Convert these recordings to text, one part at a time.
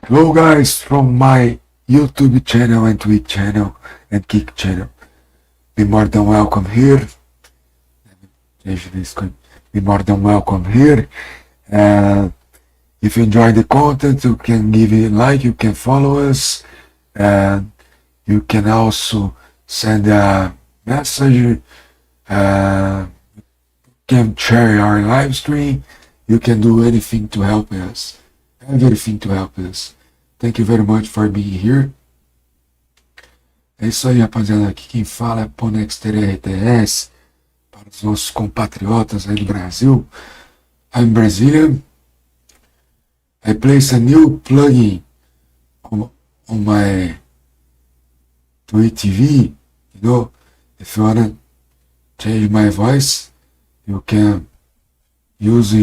Hello guys from my YouTube channel and Twitch channel and Kick channel. Be more than welcome here. Change this screen. Be more than welcome here. And if you enjoy the content, you can give it a like, you can follow us, and you can also send a message. Can share our live stream. You can do anything to help us. Everything to help us. Thank you very much for being here. É isso aí, rapaziada. Aqui quem fala é Ponexter RTS. Para os nossos compatriotas aí do Brasil. I'm Brazilian. I place a new plugin on my Twitch TV. You know, if you wanna change my voice, you can use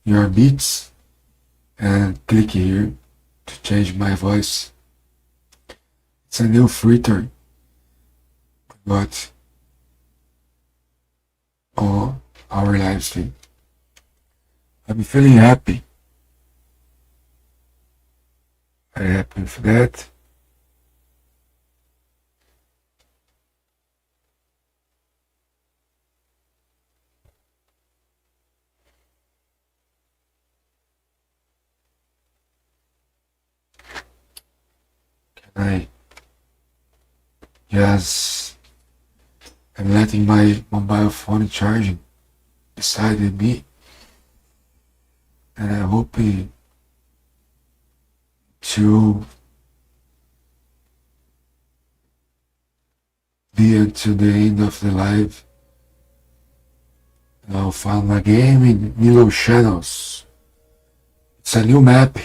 your beats and click here to change my voice. It's a new filter got on our live stream. I'm feeling happy. Very happy with that. I just am letting my mobile phone charging beside me, and I'm hoping to be until the end of the live. I'll find my game in Milo Shadows. It's a new map.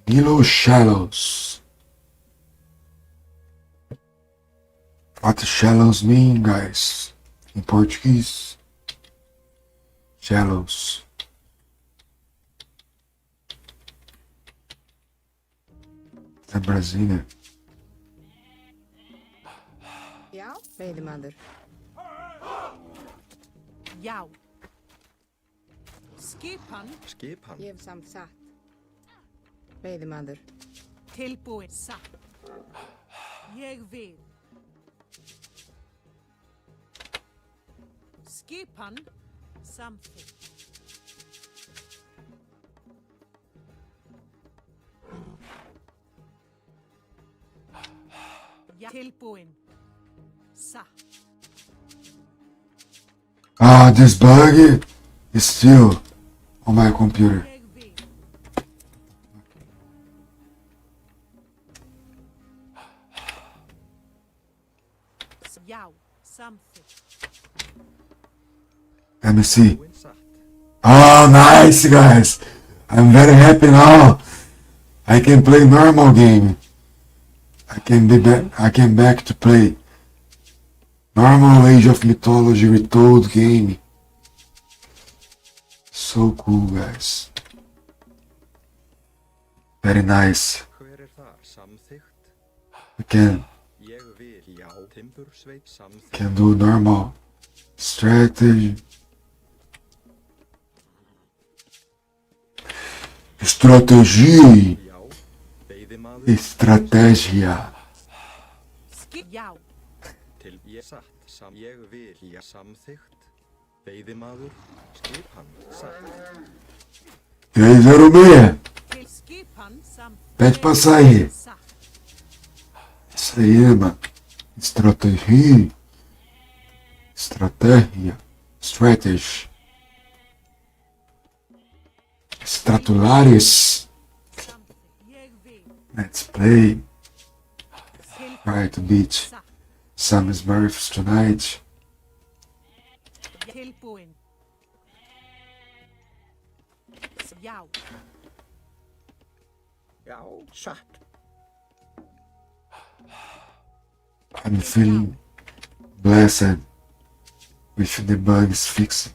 Milo Shallows. What shallows mean, guys? In Portuguese? Shallows. É Brasília. Já, veiðimaður. Já. Skipan. Ég hef samt satt. Veiðimaður. Tilbúin. Satt. Ég vil. Skipan. Samþykkt. Já. Tilbúin. Satt. This bug is still on my computer. Ég vil. Já. Samþykkt. Let me see. Oh, nice, guys. I'm very happy now. I can play normal game. I can back to play normal Age of Mythology Retold game. So cool, guys. Very nice. Hver þar? Samþykkt? We can Ég vil, já. Timbursveit, samþykkt. can do normal strategy. Strategia. Já. Veiðimaður. Estratégia. Já. Til ég satt. Ég vil, já. Samþykkt. Veiðimaður. Skipan. Satt. E aí, 06? Til skipan. Samþykkt. Pede pra sair. Satt. Isso aí, mano. Estratégia. Estratégia. Strategy. Stratulares. Samþykkt. Ég vil. Let's play. Tilbúin. Try to beat Satt. some Smurfs tonight. Tilbúin. Já. Já. Satt. I'm feeling blessed with the bugs fixed.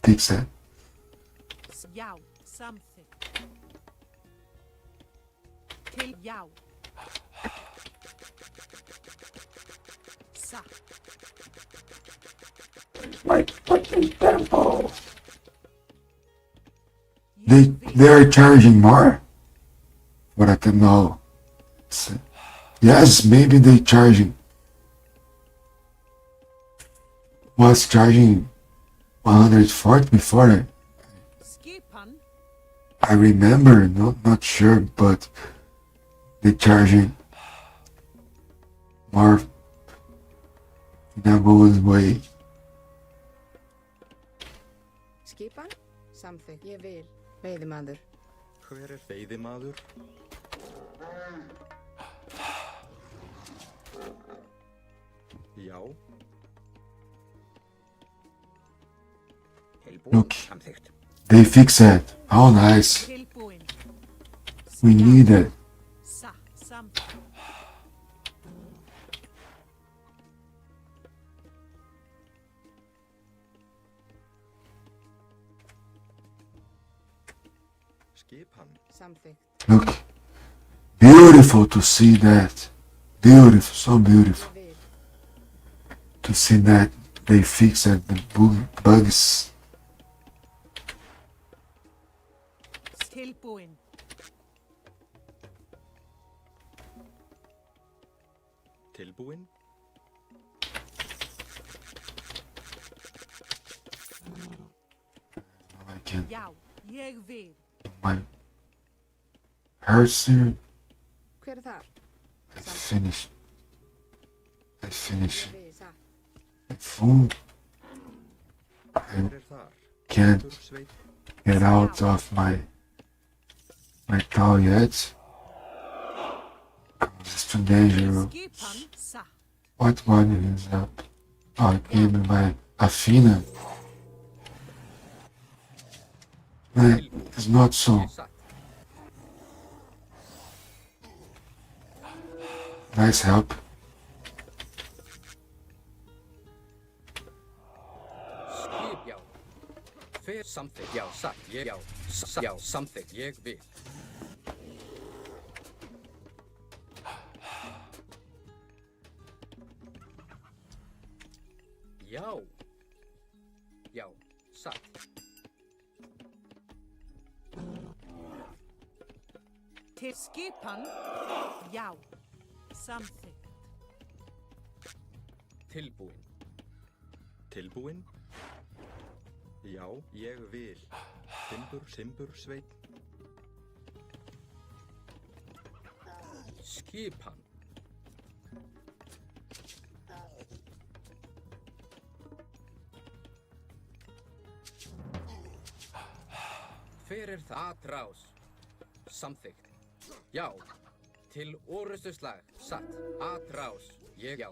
Fixed. Já. Samþykkt. Til já. Satt. My fucking tempo. they are charging more for a terminal. Yes, maybe they charging was charging 140 before. Skipan. I remember, not sure, but they charging more in a good way. Skipan? Samþykkt. Ég vil. Veiðimaður. Hver er veiðimaður? Já. Look, they fix it. How nice. Tilbúin. We need it. Samþykkt. Skipan. Samþykkt. Look, beautiful to see that. Beautiful, so beautiful Ég vil. to see that they fixed the bugs. Tilbúin. Tilbúin. I can Já, ég vil. my hurts here. Hver er þar? I finish. Ég vil. Satt. The food. I Hver er þar? can't Sveit. get out of my toilet. It's too dangerous. Skipan. Satt. What one is up? Oh, I gave me my Athena. It's not so. Nice help. Skip, já. Fer samþykkt, já, satt, ég, já, já, samþykkt, ég vil. Já. Já, satt. Til skipan. Já. Samþykkt. Tilbúin. Tilbúin. Já, ég vil. Timbur, sveit. Skipan. Fyrir það atrás. Samþykkt. Já. Til orustuslag. Satt. Atrás. Ég, já.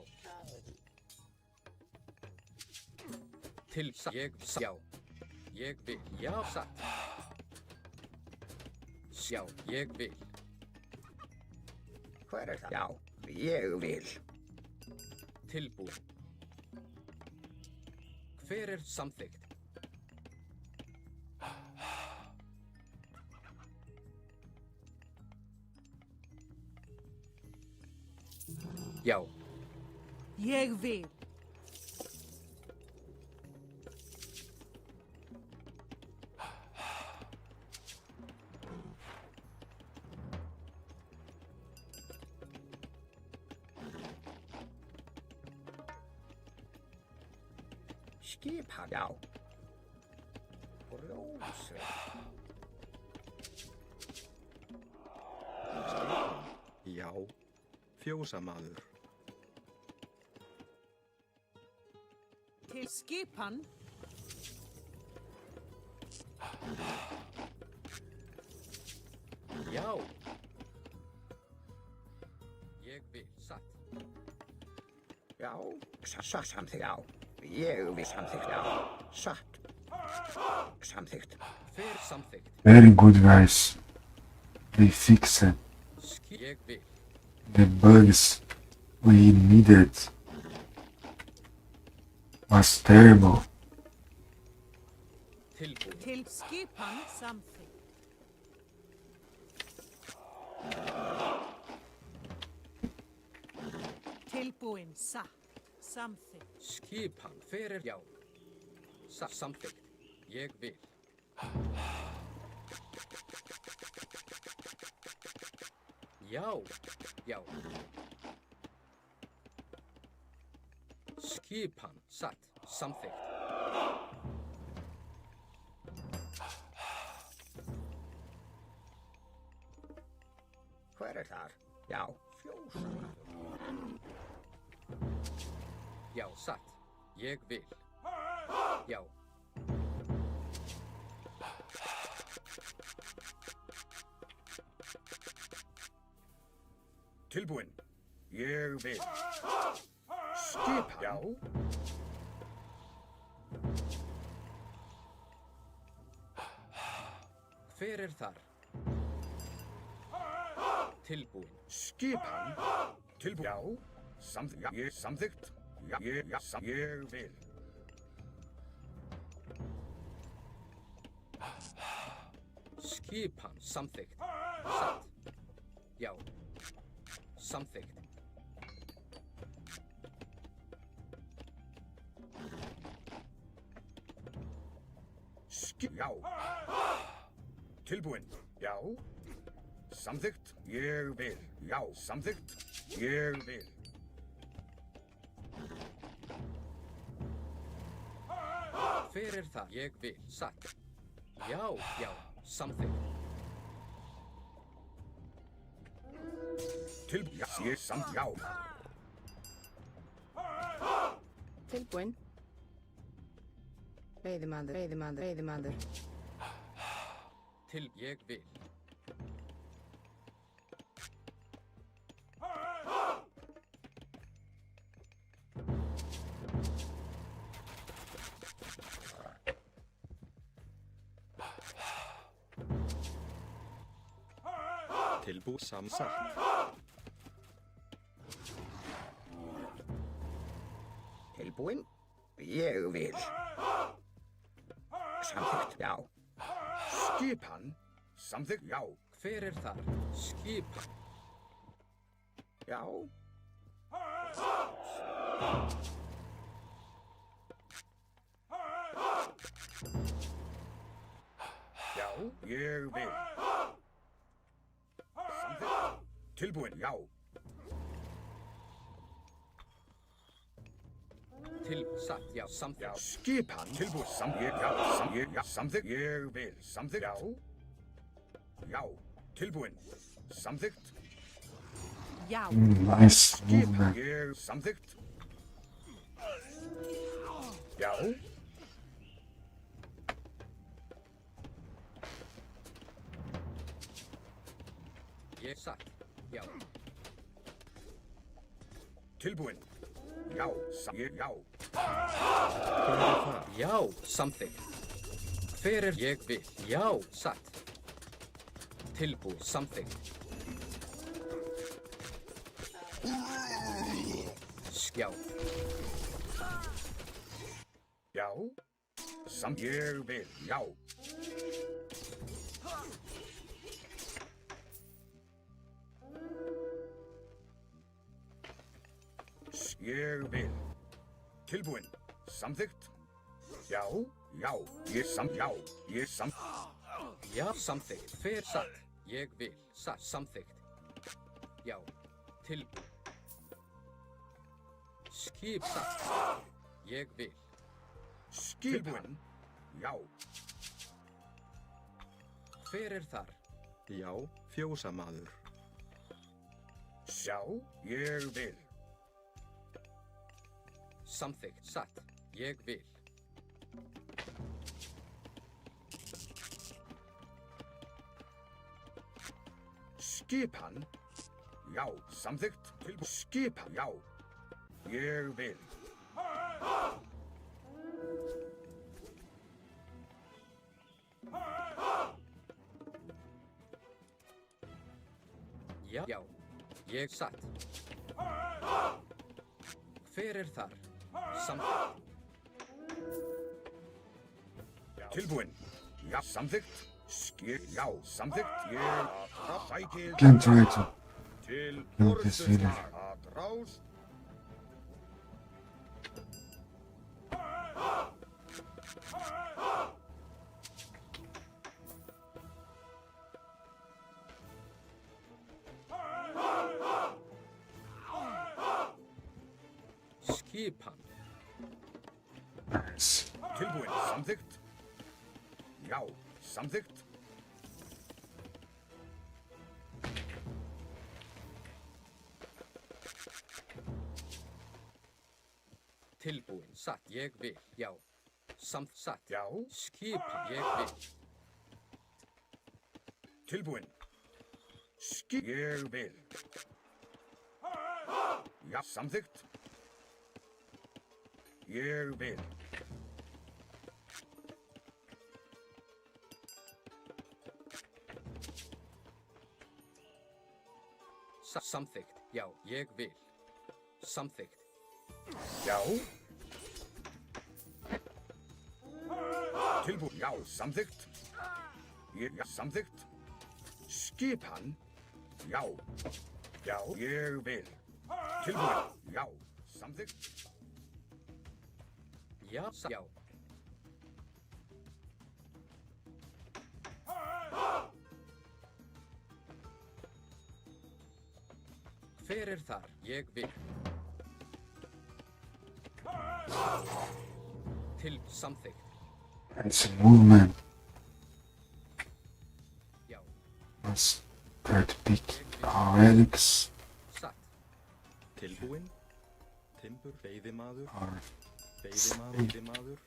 Til, ég, já. Ég vil. Já, satt. Já, ég vil. Hver er það? Já, ég vil. Tilbúin. Hver er samþykkt? Já. Ég vil. Skipan, já. Rósveit. Skipan. Já. Fjósamaður. Til skipan. Já. Ég vil. Satt. Já, samþykkt, já. Ég vil samþykkt, já. Satt. Samþykkt. Hver samþykkt? Very good, guys. They fixed Ég vil. the bugs we needed. Was terrible. Tilbúin. Til skipan. Samþykkt. Tilbúin. Satt. Samþykkt. Skipan. Hver er já? Satt. Samþykkt. Ég vil. Já, já. Skipan, satt, samþykkt. Hver er þar? Já, fjósamaður. Já, satt. Ég vil. Já. Tilbúinn. Ég vil. Skipan. Já. Hver er þar? Tilbúin. Skipan. Tilbúinn. Já. Já. Ég samþykkt. Já. Ég vil. Skipan, samþykkt. Satt. Já. Samþykkt. Já. Tilbúinn. Já. Samþykkt. Ég vil. Já. Samþykkt. Ég vil. Hver er það? Ég vil. Satt. Já, já. Samþykkt. Já. Ég samt. Já. Tilbúinn. Veiðimaður, veiðimaður, veiðimaður. Til ég vil. Tilbú samsagt. Tilbúinn. Ég vil. Samþykkt. Já. Skipan. Samþykkt. Já. Hver er þar? Skipan. Já. Já. Ég vil. Samþykkt. Tilbúinn. Já. Til satt. Já, Já. samþykkt. Skipan. Tilbúinn. Já. Samþykkt. Ég vil. Samþykkt. Já. Já. Tilbúinn. Samþykkt. Já. Nice Skipan. movement. Ég samþykkt. Já. Ég satt. Já. Tilbúinn. Já. Já. Hver er það? Já, samþykkt. Hver er ég vil? Já, satt. Tilbúin, samþykkt. Já, Já. Ég vil. Já. Ég vil. Tilbúinn. Samþykkt. Já. Já. Já. já, samþykkt. Hver satt? Ég vil, satt, samþykkt. Já, tilbúin. Skip satt. Ég vil. Skipan. Já. Hver er þar? Já, fjósamaður. Já. Ég vil. Samþykkt, satt. Ég vil. Skipan. Já. Samþykkt. Skipan. Já. Ég vil. Já, já. Ég satt. Hver er þar? Samþykkt. Tilbúinn. Já. Samþykkt. Já. Samþykkt. Ég sækir Again, try to til kill this villain. að ráðst. Skipan. Nice. Tilbúin. Samþykkt. Já. Samþykkt. Tilbúin. Satt. Ég vil. Já. Satt. Já. Skipan. Ég vil. Tilbúin. Ég vil. Já. Samþykkt. Ég vil. Samþykkt. Já. Ég vil. Samþykkt. Já. Tilbúin. Já. Samþykkt. Já. Samþykkt. Skipan. Já. Já. Ég vil. Tilbúin. Já. Samþykkt. Já. Já. Hver er þar? Ég vil. Til samþykkt. It's a movement. Já. Let's start to pick our Alex. Satt. Tilbúin. Timbur. Veiðimaður. Our Veiðimaður.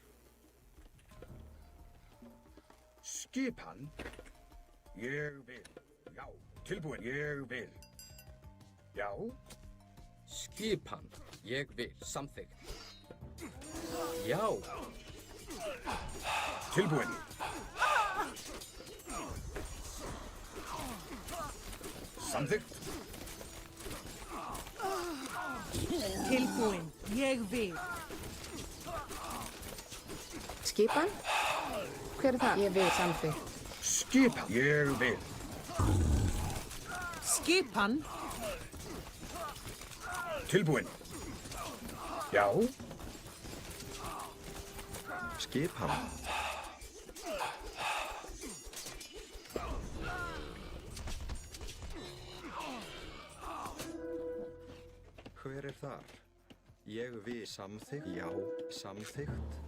Skipan. Ég vil. Já. Tilbúin. Ég vil. Já. Skipan. Ég vil. Samþykkt. Já. Tilbúin. Samþykkt. Tilbúin. Ég vil. Skipan? Hver er það? Ég vil samþykkt. Skipan. Ég vil. Skipan. Tilbúin. Já. Skipan. Hver er þar? Ég vil. Samþykkt. Já. Samþykkt.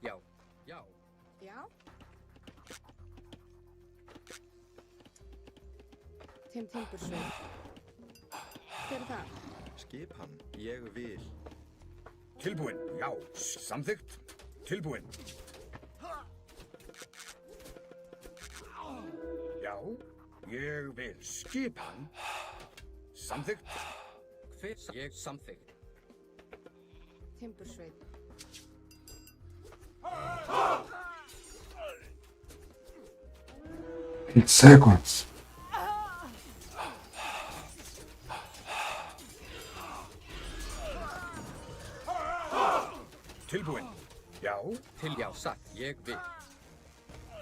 Já. Já. Já. Timbursveið. Hver er það? Skipan. Ég vil. Tilbúin. Já. Samþykkt. Tilbúin. Já. Ég vil. Skipan. Samþykkt. Hver? Ég samþykkt. Timbursveið. 8 seconds. Tilbúin. Já. Til já. Satt. Ég vil.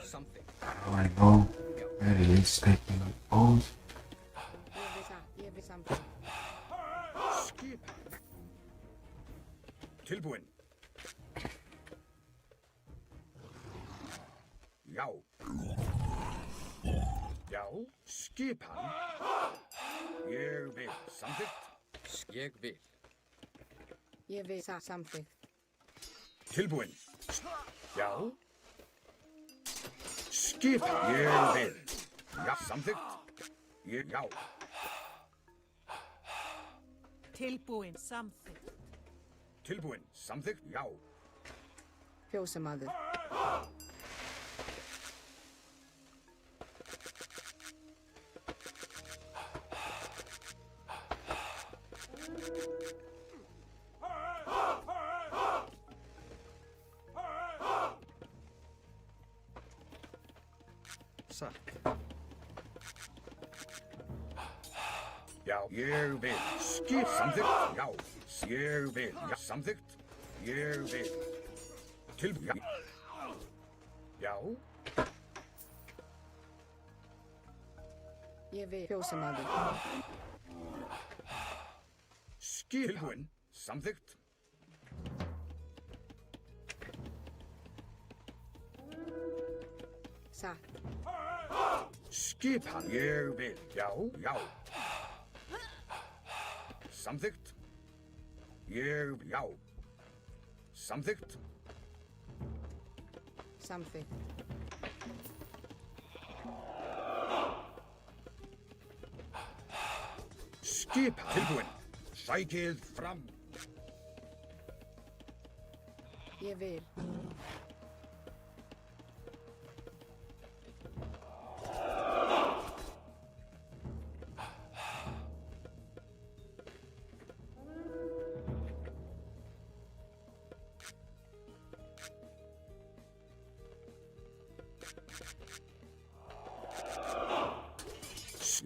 Samþykkt. How do I know where he is taking the pose? Ég vil samþykkt. Skipan. Tilbúin. Já. Já. Skipan. Ég vil. Samþykkt. Ég vil. Ég vil samþykkt. Tilbúin. Já. Skipan. Ég vil. Já. Samþykkt. Já. Tilbúin. Samþykkt. Tilbúin. Samþykkt. Já. Fjósamaður. Satt. Já. Ég vil. Samþykkt. Já. Ég vil. Já. Samþykkt. Ég vil. Tilbúin. Já. Ég vil fjósamaður. Tilbúin. Samþykkt. Satt. Skipan. Ég vil. Já, já. Samþykkt. Ég, já. Samþykkt. Samþykkt. Skipan. Tilbúin. Sækið fram. Ég vil.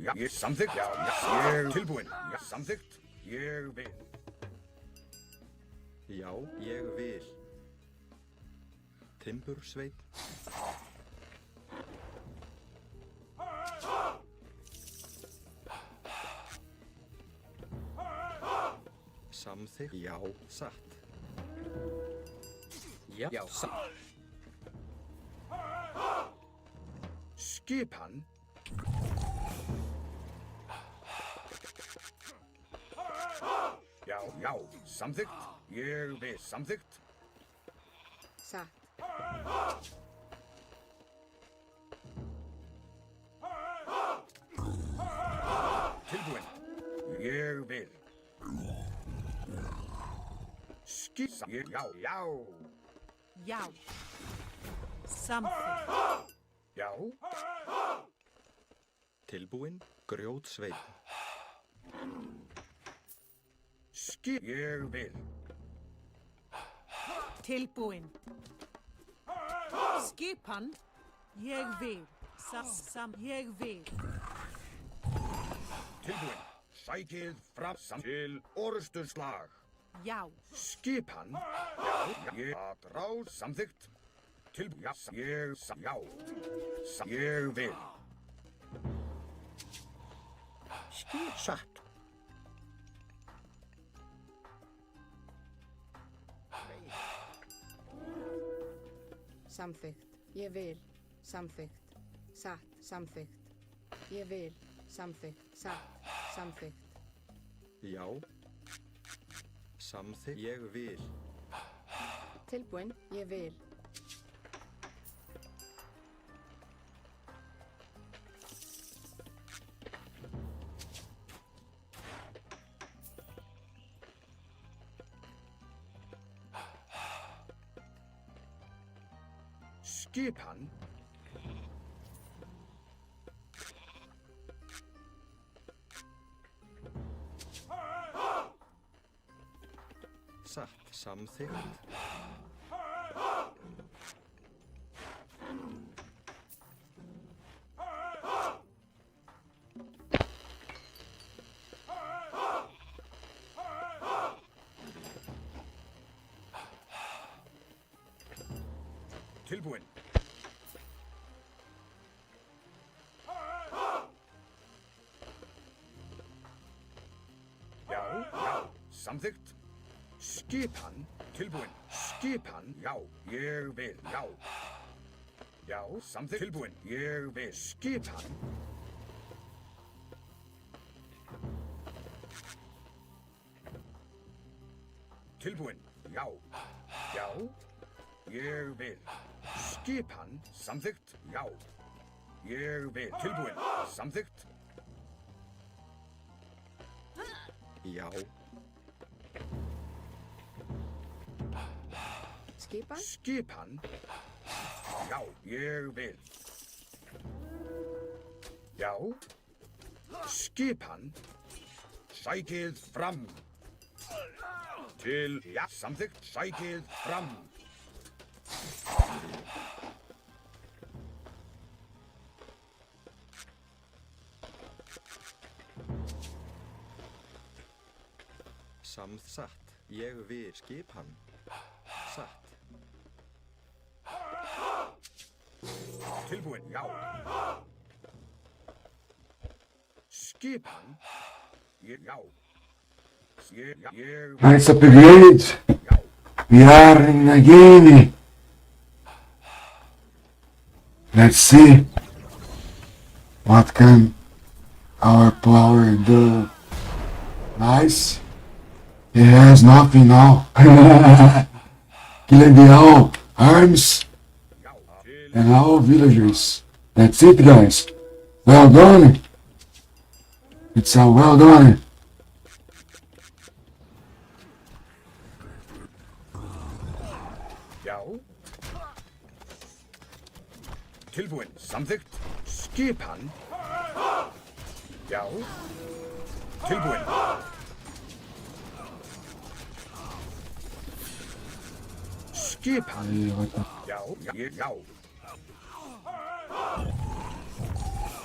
Já, ég samþykkt. Já, já. Ég tilbúin. Já, samþykkt. Ég vil. Já, ég vil. Timbursveinn. Samþykkt. Já, satt. Já, satt. Skipan. Já, já. Samþykkt. Ég vil. Samþykkt. Satt. Tilbúin. Ég vil. Ég, já, já. Já. Samþykkt. Já. Tilbúin. Grjótsveinn. Ég vil. Tilbúin. Skipan. Ég vil. Ég vil. Tilbúin. Sækið fram til orrustuslag. Já. Skipan. Já, ég aðrá samþykkt. Tilbúin. Já, já. Ég vil. Satt. Samþykkt. Ég vil. Samþykkt. Satt. Samþykkt. Ég vil. Samþykkt. Satt. Samþykkt. Já. Samþykkt. Ég vil. Tilbúin. Ég vil. Skipan. Satt. Samþykkt. Tilbúin. Já, já. Samþykkt. Skipan. Tilbúin. Skipan. Já, ég vil. Já. Já, samþykkt. Tilbúin. Ég vil. Skipan. Tilbúin. Já. Já. Ég vil. Skipan. Samþykkt. Já. Ég vil. Tilbúin. Samþykkt. Já. Skipan. Skipan. Já, ég vil. Já. Skipan. Sækið fram. Til, já, samþykkt. Sækið fram. Satt. Ég vil. Skipan. Satt. Tilbúin, já. Skipan. Já. Ég. Nice upgrade. We are in a game. Let's see what can our power do. Nice. He has nothing now. Killing the all arms and all villagers. That's it, guys. Well done. It's a well done. Já. Tilbúin, samþykkt. Skipan. Já. Tilbúin. Skipan. Já, já.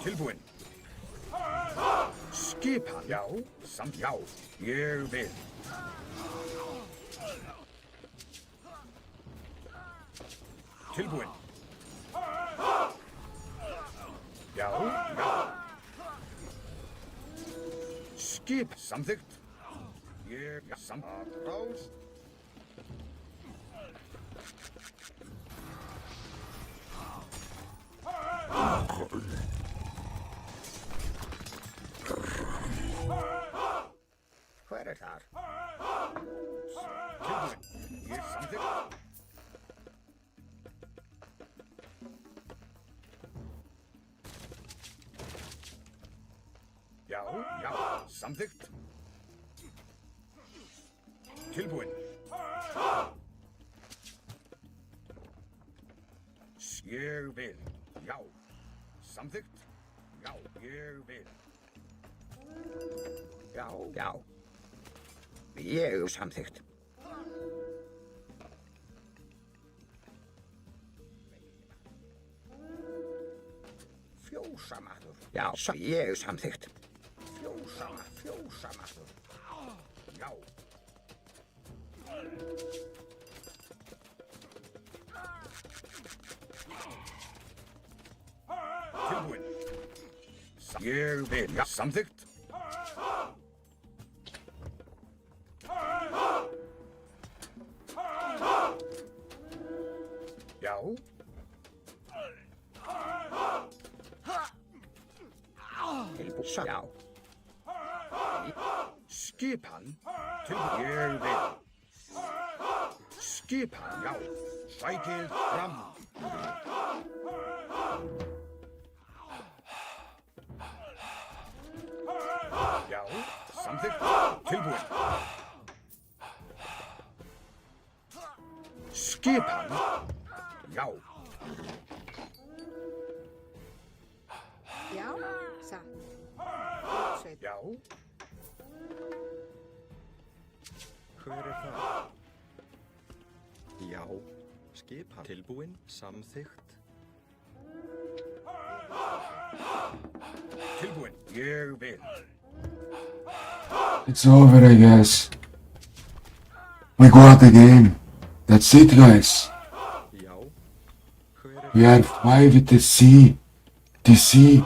Tilbúin. Skipan. Já, já. Ég vil. Tilbúin. Já, já. Skip, samþykkt. Ég, Rás. Hver þar? Tilbúin. Ég samþykkt. Já, já, samþykkt. Tilbúin. Ég vil. Já. Samþykkt. Já, ég vil. Já, já. Ég samþykkt. Fjósamaður. Já, ég samþykkt. Fjósamaður. Já. Tilbúin. Ég vil. Já, samþykkt. Já. Tilbúin. Já. Skipan. Tilbúin. Ég vil. Skipan. Já. Sækið fram. Já, samþykkt. Tilbúin. Skipan. Já. Já, satt. Grjótsveit. Já. Hver það? Já. Skipan. Tilbúin. Samþykkt. Tilbúin. Ég vil. It's over, I guess. We got the game. That's it, guys. Já. Hver We had 5 TC,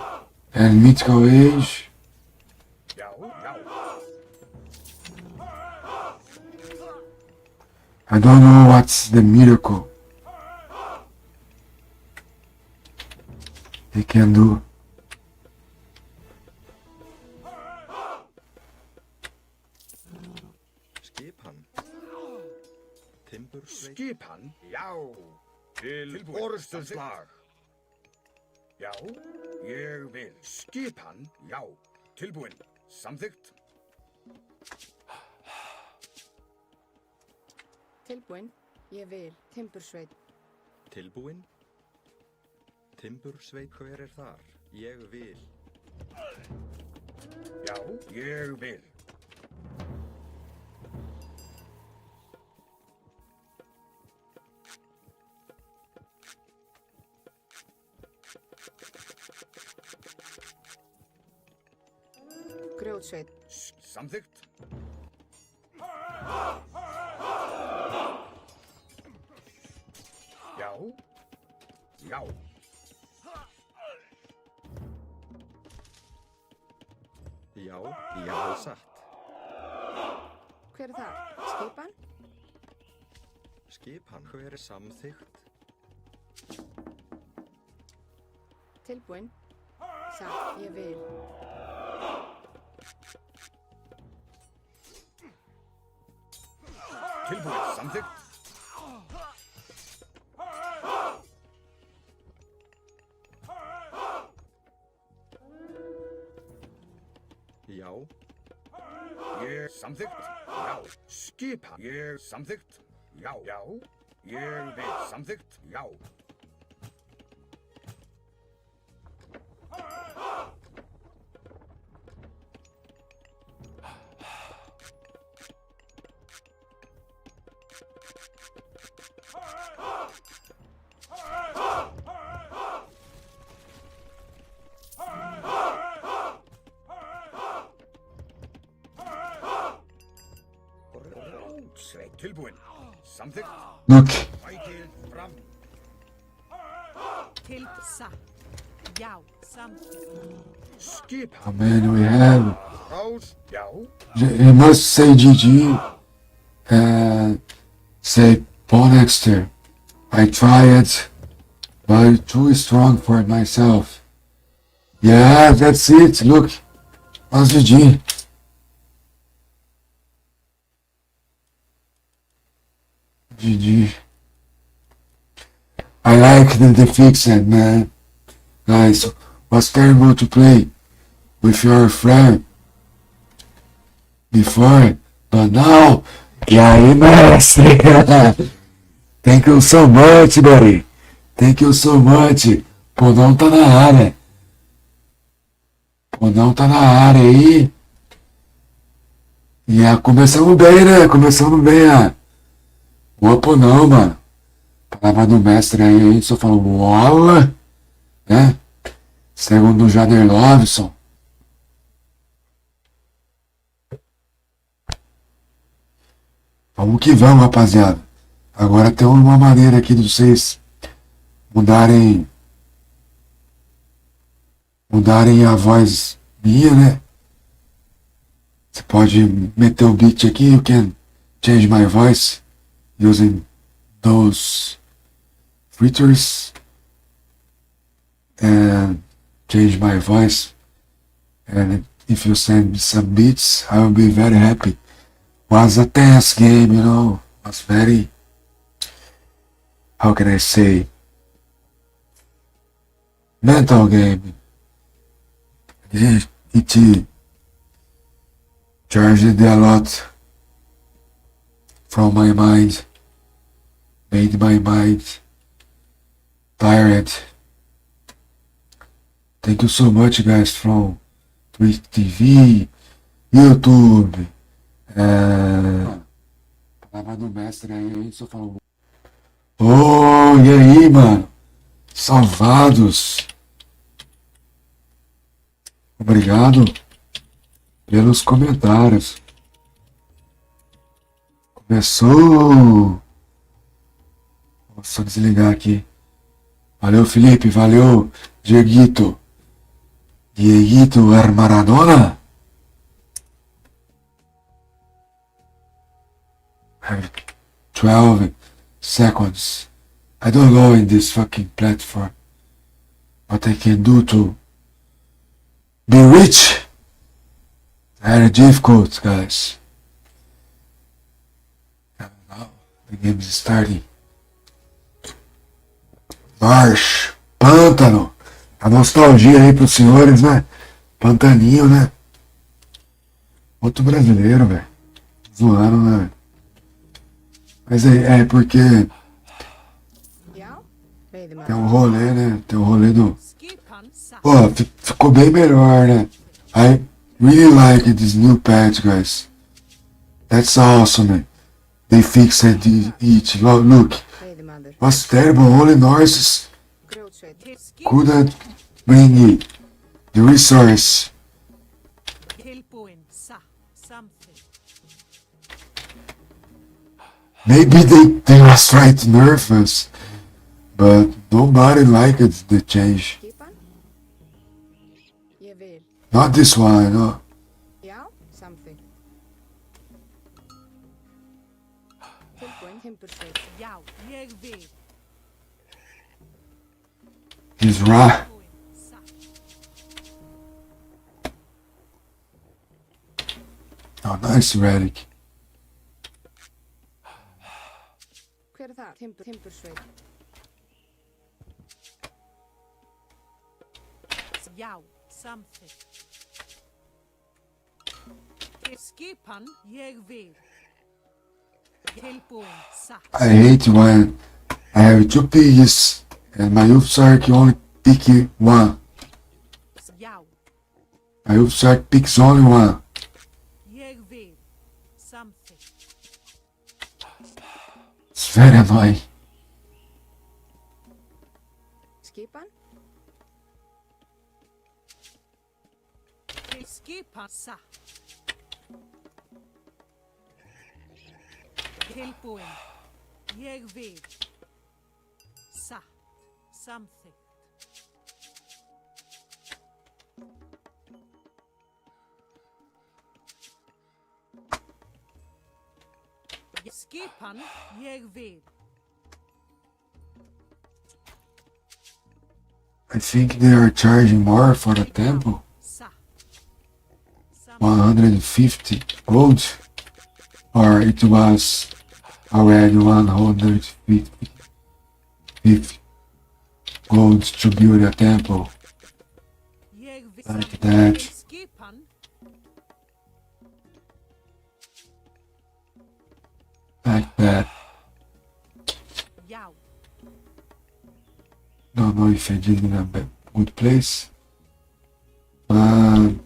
and Mythical Age. Já, já. I don't know what's the miracle he can do. Skipan. Timbursveit. Skipan. Já. Til orustuslag. Já, ég vil. Skipan. Já. Tilbúin. Samþykkt. Tilbúin. Ég vil. Timbursveit. Tilbúin. Timbursveit. Hver þar? Ég vil. Já, ég vil. Grjótsveit. Samþykkt. Já. Já. Já. Já, satt. Hver það? Skipan? Skipan. Hver samþykkt? Tilbúin. Satt. Ég vil. Tilbúin. Samþykkt. Já. Ég samþykkt. Já. Skipan. Ég samþykkt. Já. Já. Ég vil. Samþykkt. Já. Rótsveit. Tilbúin. Samþykkt. Look, Fætil fram. Til satt. Já, samþykkt. Skipan. oh man, we have. Rás. Já. You must say GG and say Bonexter. I tried, but too strong for myself. Yeah, that's it. Look, that's GG. GG. I like the fixing, man. Guys, was terrible to play with your friend before, but now, yeah, mestre. Thank you so much, buddy. Thank you so much. Pô, não tá na área. Pô, não tá na área aí. E começamos bem, né? Começamos bem, Boa, pô, não, mano. Palavra do mestre aí, a gente só falou bola, né? Segundo o Jader Lovison. Vamos que vamos, rapaziada. Agora tem uma maneira aqui de vocês mudarem a voz minha, né? Você pode meter o beat aqui, you can change my voice using those features and change my voice. And if you send me some beats, I will be very happy. Was a tense game, you know. Was very, how can I say, mental game. It charged a lot from my mind, made my mind tired. Thank you so much, guys, from Twitch TV, YouTube. Palavra do mestre aí, a gente só falou. Oh, e aí, mano? Salvados. Obrigado pelos comentários. Começou. Vou só desligar aqui. Valeu, Felipe. Valeu, Dieguito. Dieguito Maradona? I have 12 seconds. I don't know in this fucking platform what I can do to be rich. Very difficult, guys. I don't know. The game is starting. Marsh, Pântano. A nostalgia aí pros senhores, né? Pantaninho, né? Outro brasileiro, velho. Zoando, né? Mas é porque Já. Veiðimaður. tem um rolê, né? Tem um rolê do... Skipan satt. Pô, ficou bem melhor, né? I really like this new patch, guys. That's awesome. They fixed it. Look, Veiðimaður. was terrible. Only nurses Grjótsveit. Til skip. couldn't bring the resource. Tilbúin satt. Samþykkt. Maybe they was trying to nerf us, but nobody liked the change. Skipan. Ég vil. Not this one, no. Já. Samþykkt. Tilbúin. Timbursveit. Já, ég vil. He's right. Tilbúin Nice relic. Hver er það? Timbursveit. Já, samþykkt. Skipan, ég vil. Tilbúin, satt. I hate when I have two pigs and my youth shark only pick one. Já, My youth shark picks only one. ég vil. Samþykkt. It's very annoying. Skipan? Skipan, satt. Tilbúin, ég vil. Satt, samþykkt. Skipan, ég vil. I think they are charging more for the temple. Satt. 150 gold. Or it was already 150 gold to build a temple. Ég vil. Like that. Skipan, Like that. já. Don't know if I did in a good place. But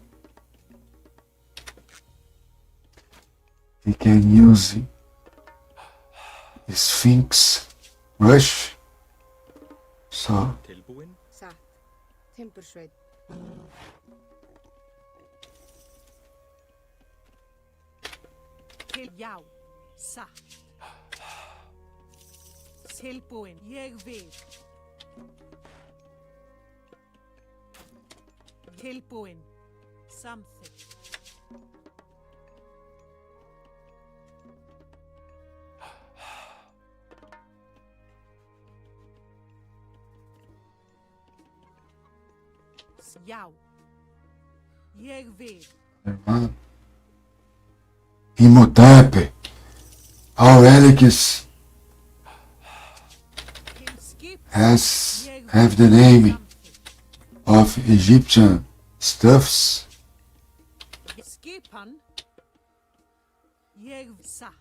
we can use Sphinx Rush. So Tilbúin. Satt. Timbursveit. Já, satt. Tilbúin, ég vil. Tilbúin, samþykkt. Já, ég vil. Imhotep. Our relics have the name of Egyptian stuffs. Skipan, ég satt.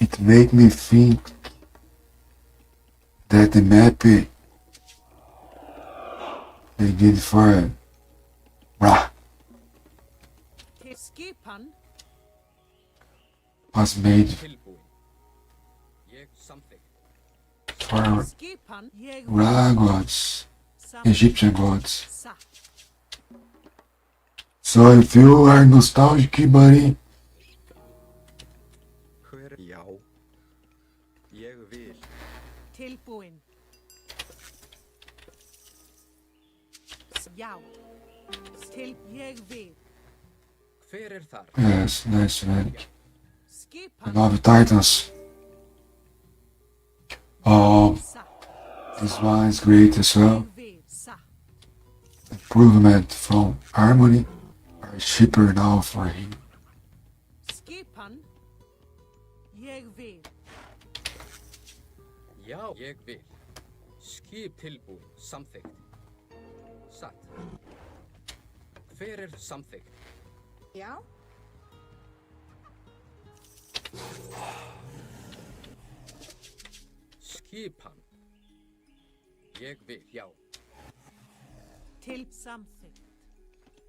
It make me think that the map they did for Ra Skipan, was made Tilbúin. Ég samþykkt. for skipan, ég Ra gods, samþykkt. Egyptian gods. Satt. So if you are nostalgic, buddy, Hver? Já. Ég vil. Tilbúin. Já. Ég vil. Hver er þar? yes, nice relic. Skipan, Love Titans. Oh, satt. this one is great as well. Ég vil. Satt. Improvement from Harmony are cheaper now for him. Skipan, ég vil. Já, ég vil. Skip tilbúin. Samþykkt. Satt. Hver er samþykkt? Já? Skipan. Ég vil. Já. Til samþykkt.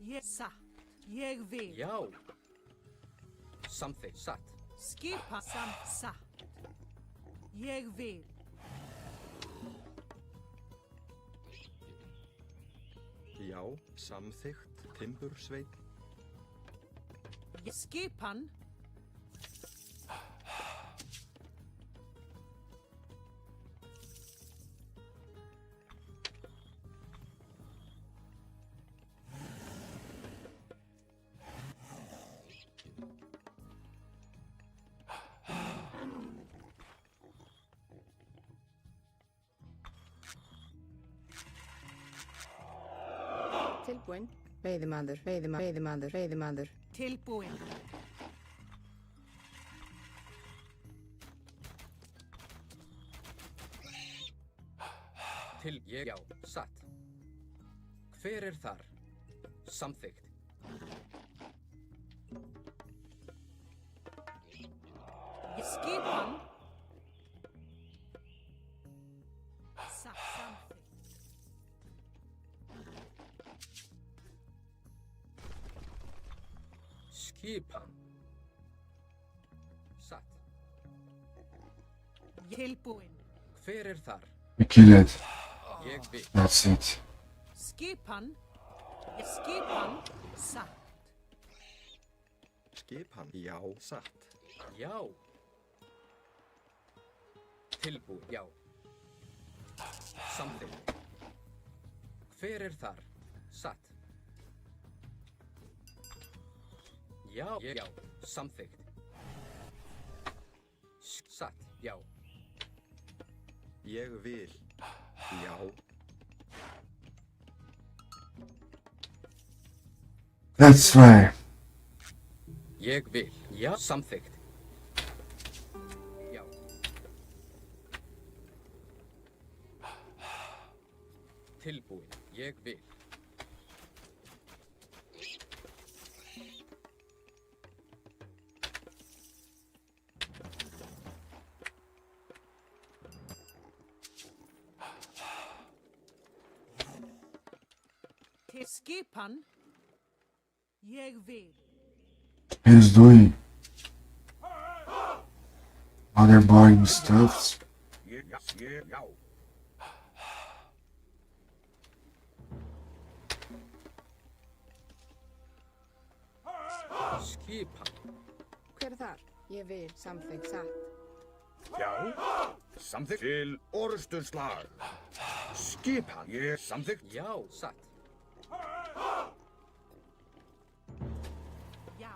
Ég satt. Ég vil. Já. Samþykkt. Satt. Skipa satt. Ég vil. Já. Samþykkt. Timbursveit. Skipan, Tilbúin. Veiðimaður, veiðimaður, veiðimaður. Tilbúin. Já, satt. Hver er þar? Samþykkt. Skipan. Samþykkt. Skipan. Satt. Tilbúin. Hver er þar? We kill it. Ég vil. That's it. Skipan. Skipan. Satt. Skipan. Já, satt. Já. Tilbúin. Já. Samþykkt. Hver er þar? Satt. Já. Já. Samþykkt. Satt. Já. Ég vil. Já. That's right. Ég vil. Já. Samþykkt. Já. Tilbúin. Ég vil. Til skipan. Ég vil. He's doing other boring stuffs. Já. Skipan. Hver er þar? Ég vil, samþykkt, satt. Já. Samþykkt. Til orðstunslag. Skipan. Ég samþykkt. Já. Satt. Já.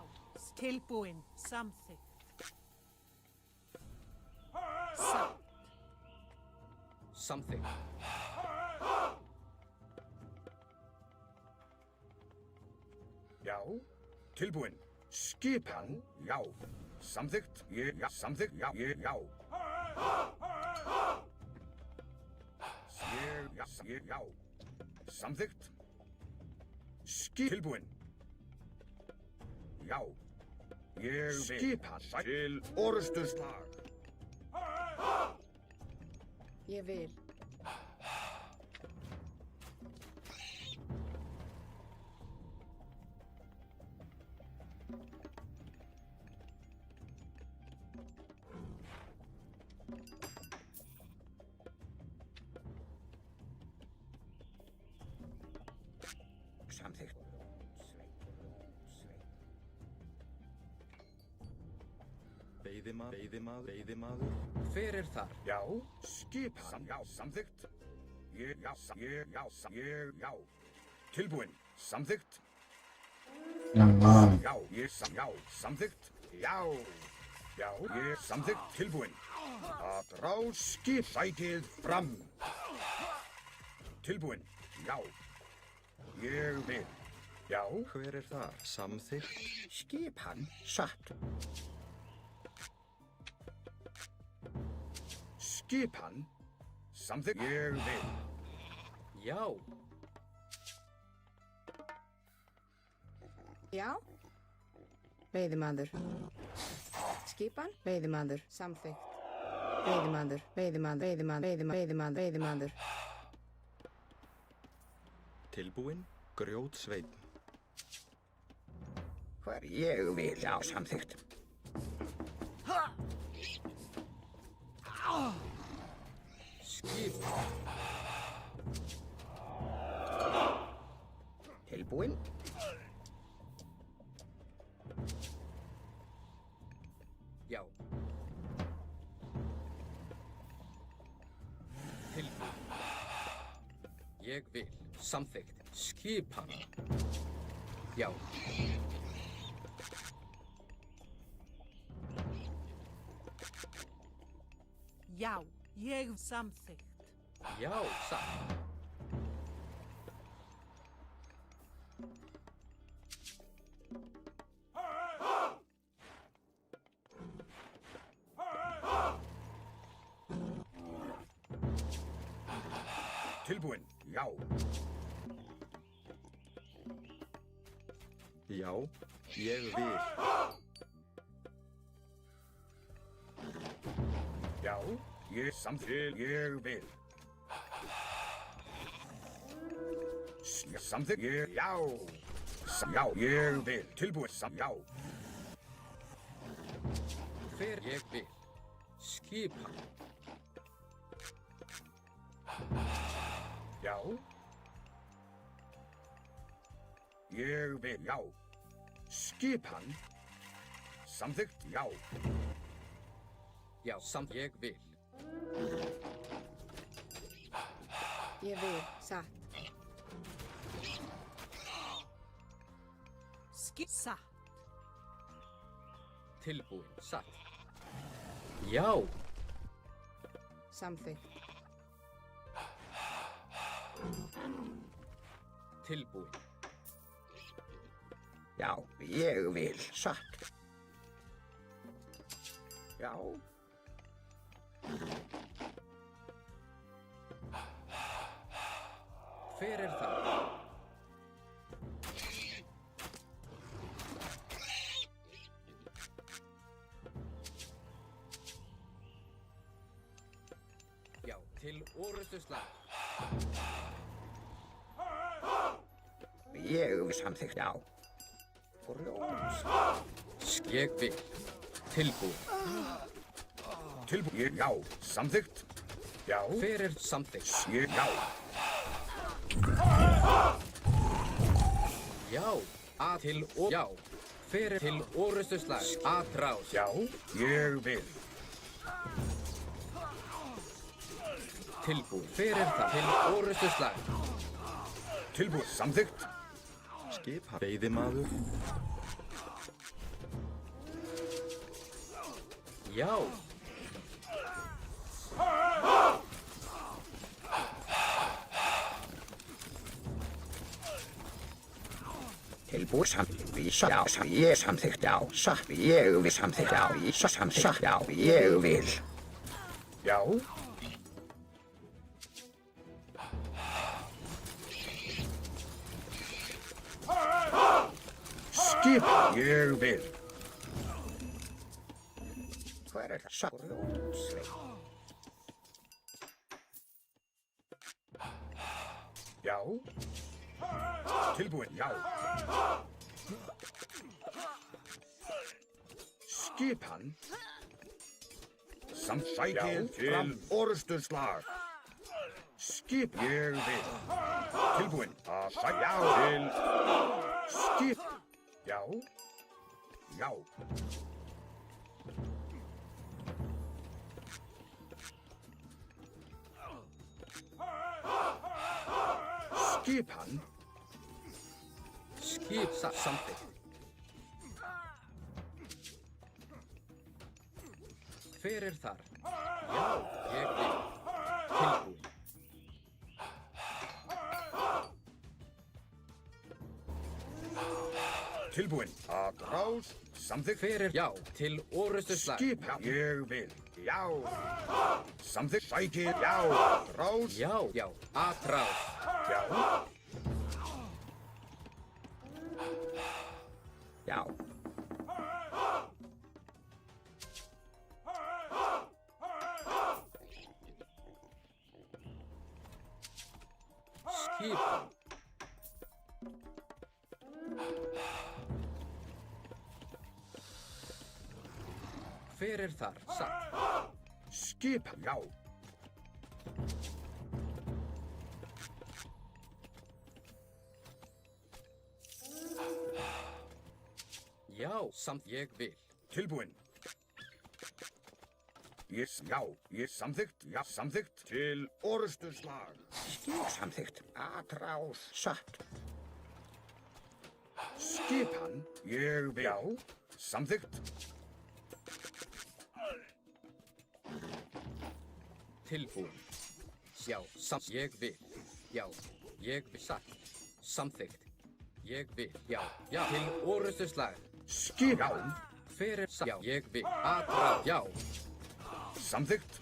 Tilbúin. Samþykkt. Satt. Samþykkt. Já. Tilbúin. Skipan. Já. Samþykkt. Ég. Já. Samþykkt. Já. Ég. Já. Ég. Já. Samþykkt. Tilbúin. Já. Ég vil. Skipan. Til orðstunslag. Ég vil. Samþykkt. Veiðimaður. Hver er þar? Já. Skipan. Já. Samþykkt. Ég. Já. Ég. Já. Tilbúin. Samþykkt. Já. Ég. Já. Samþykkt. Já. Já. Ég. Samþykkt. Tilbúin. Að drá skip. Sætið fram. Tilbúin. Já. Ég vil. Já. Hver er þar? Samþykkt. Skipan. Satt. Skipan. Samþykkt. Ég vil. Já. Já. Veiðimaður. Skipan. Veiðimaður, samþykkt. Veiðimaður. Tilbúin. Grjótsveinn. Hver ég vil. Já. Samþykkt. Skipan. Tilbúin. Já. Tilbúin. Ég vil. Samþykkt. Skipan. Já. Já. Ég samþykkt. Já, satt. Tilbúin, já. Já, ég vil. Já, ég samþykkt, ég vil. Samþykkt, já. Já, ég vil. Tilbúin, já. Fer ég vil. Skipan. Já. Ég vil, já. Skipan. Samþykkt, já. Já, ég vil. Ég vil, satt. Satt. Tilbúin. Satt. Já. Samþykkt. Tilbúin. Já, ég vil. Satt. Já. Hver er það? Já, til orrustuslag. Ég vil samþykkt, já. Grjóns. Ég vil. Tilbúin. Tilbúin, já. Samþykkt. Já. Hver er samþykkt? Ég, já. Já. A til og... Já. Hver er til orrustuslag? Atrás. Já, ég vil. Tilbúin. Hver er það? Til orrustuslag. Tilbúin, samþykkt. Skipan. Veiðimaður. Já. Tilbúin, samþykkt. Já, ég samþykkt, já. Satt, ég vil samþykkt, já. Samþykkt, já, ég vil. Já. Skipan, ég vil. Hver er það? Grjónsveit. Já. Tilbúin, já. Skipan. Samsækið til orrustuslag. Skip, ég vil. Tilbúin, að sækja til skip. Já. Já. Skipan. Skip samþykkt. Hver er þar? Já, ég vil. Tilbúin. Tilbúin, að rás, samþykkt. Hver er já til orrustuslag? Skipan, ég vil. Já. Samþykkt, sækið, já. Rás. Já, já, atrás. Já. Já. Skipan. Hver er þar? Satt. Skipan, já. Já, samt ég vil. Tilbúin. Já, ég samþykkt, já, samþykkt til orrustuslag. Skip samþykkt, atrás, satt. Skipan, ég vil. Já, samþykkt. Tilbúin. Já, samt ég vil. Já, ég vil. Satt. Samþykkt. Ég vil. Já, já, til orrustuslag. Skipan. Hver er satt? Já, ég vil. Atrás. Já. Samþykkt.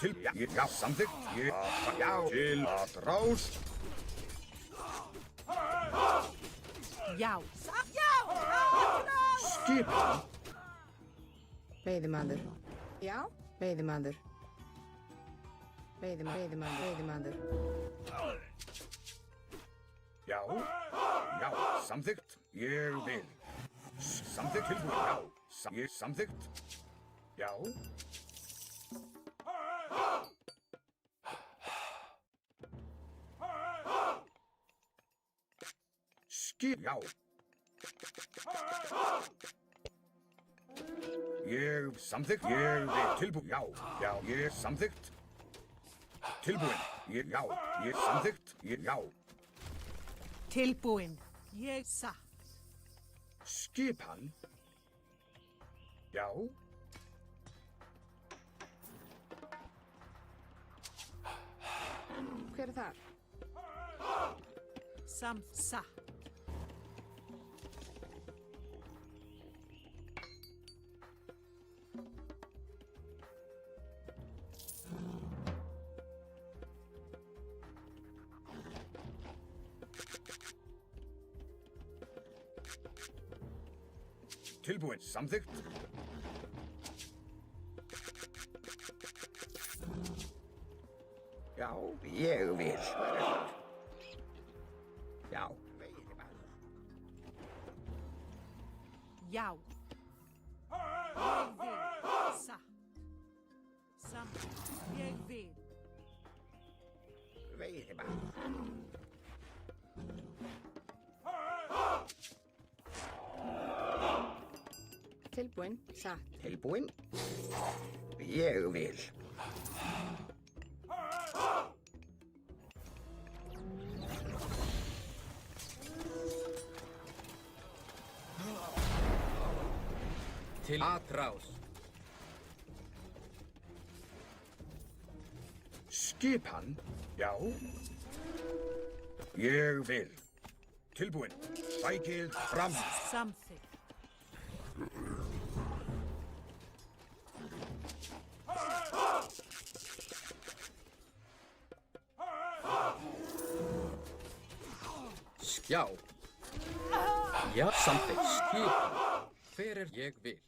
til, já, samþykkt, já, til atrás, Já. Já. skipan, Veiðimaður. Já, veiðimaður. Veiðimaður. já, já, samþykkt, ég vil, samþykkt tilbúin, já, ég samþykkt, já, já, ég samþykkt, ég vil tilbúin, já, já, ég samþykkt, tilbúin, já, ég samþykkt, já, Tilbúin. Ég satt. skipan, já, Hver er þar? Satt. tilbúin, samþykkt, já, ég vil, já, veiðimaður, Já. Ég vil. Satt. Samt. Ég vil. veiðimaður, Tilbúin, satt. tilbúin, ég vil, Til atrás. skipan, já, ég vil, tilbúin, sækið fram, Samþykkt. Já. Já, samþykkt. Skipan. Hver er ég vil?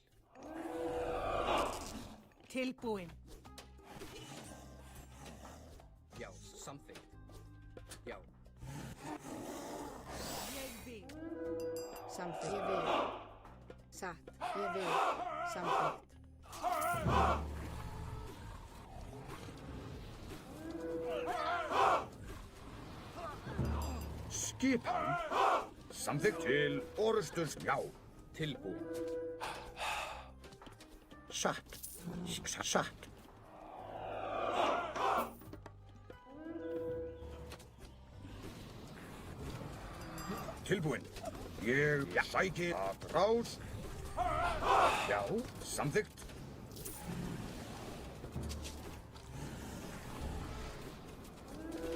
Tilbúin. Já, samþykkt. Já. Ég vil. Samþykkt. Ég vil. Satt. Ég vil. Samþykkt. skipan, samþykkt til orusturs, já, Tilbúin. satt, satt, tilbúin, ég sæki að rás, já, samþykkt,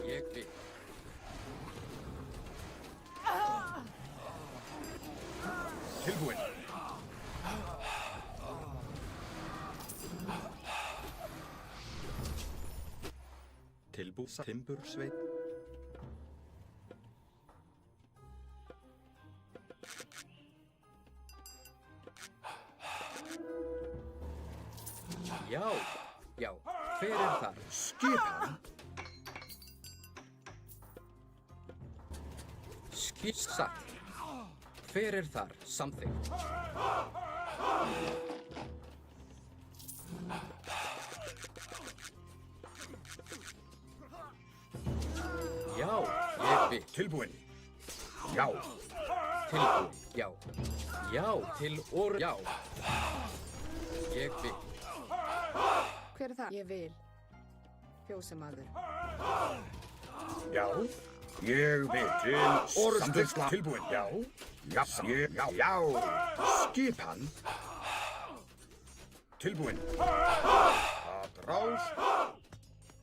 Ég vil. tilbúin, Timbursveit. Já. Já. Hver er þar? skipan, Satt. Hver er þar? Samþykkt. Já, ég vil. tilbúin, já, Tilbúin. Já. Já, til já. Ég vil. Hver er það? Ég vil. Fjósamaður. já, ég vil til orusturs, tilbúin, já, já, já, skipan, tilbúin, að rás,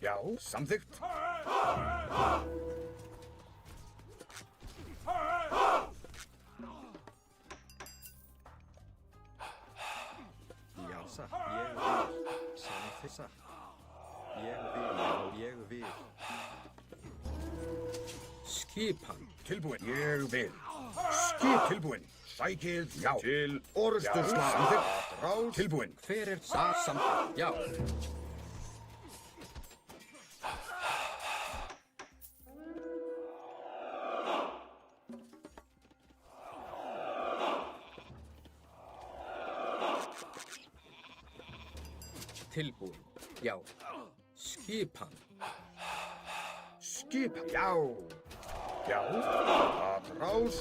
já, samþykkt, Já, satt. Ég vil. Samþykkt. Satt. Ég vil. Skipan. Tilbúin. Ég vil. Skip tilbúin. Sækið, já. Til orustuslag. Samþykkt. Ráð. Tilbúin. Hver er samþykkt? Já. Tilbúin. Já. Skipan. Skip, já. Já. Að ráð.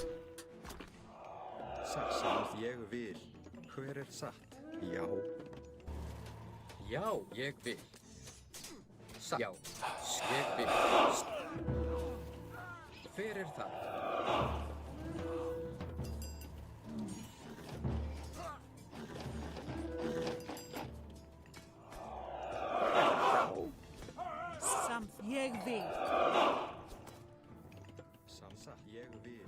Satt. Ég vil. Hver er satt? Já. Já, ég vil. Já, ég vil. Hver er það? Ég vil. Satt. Ég vil.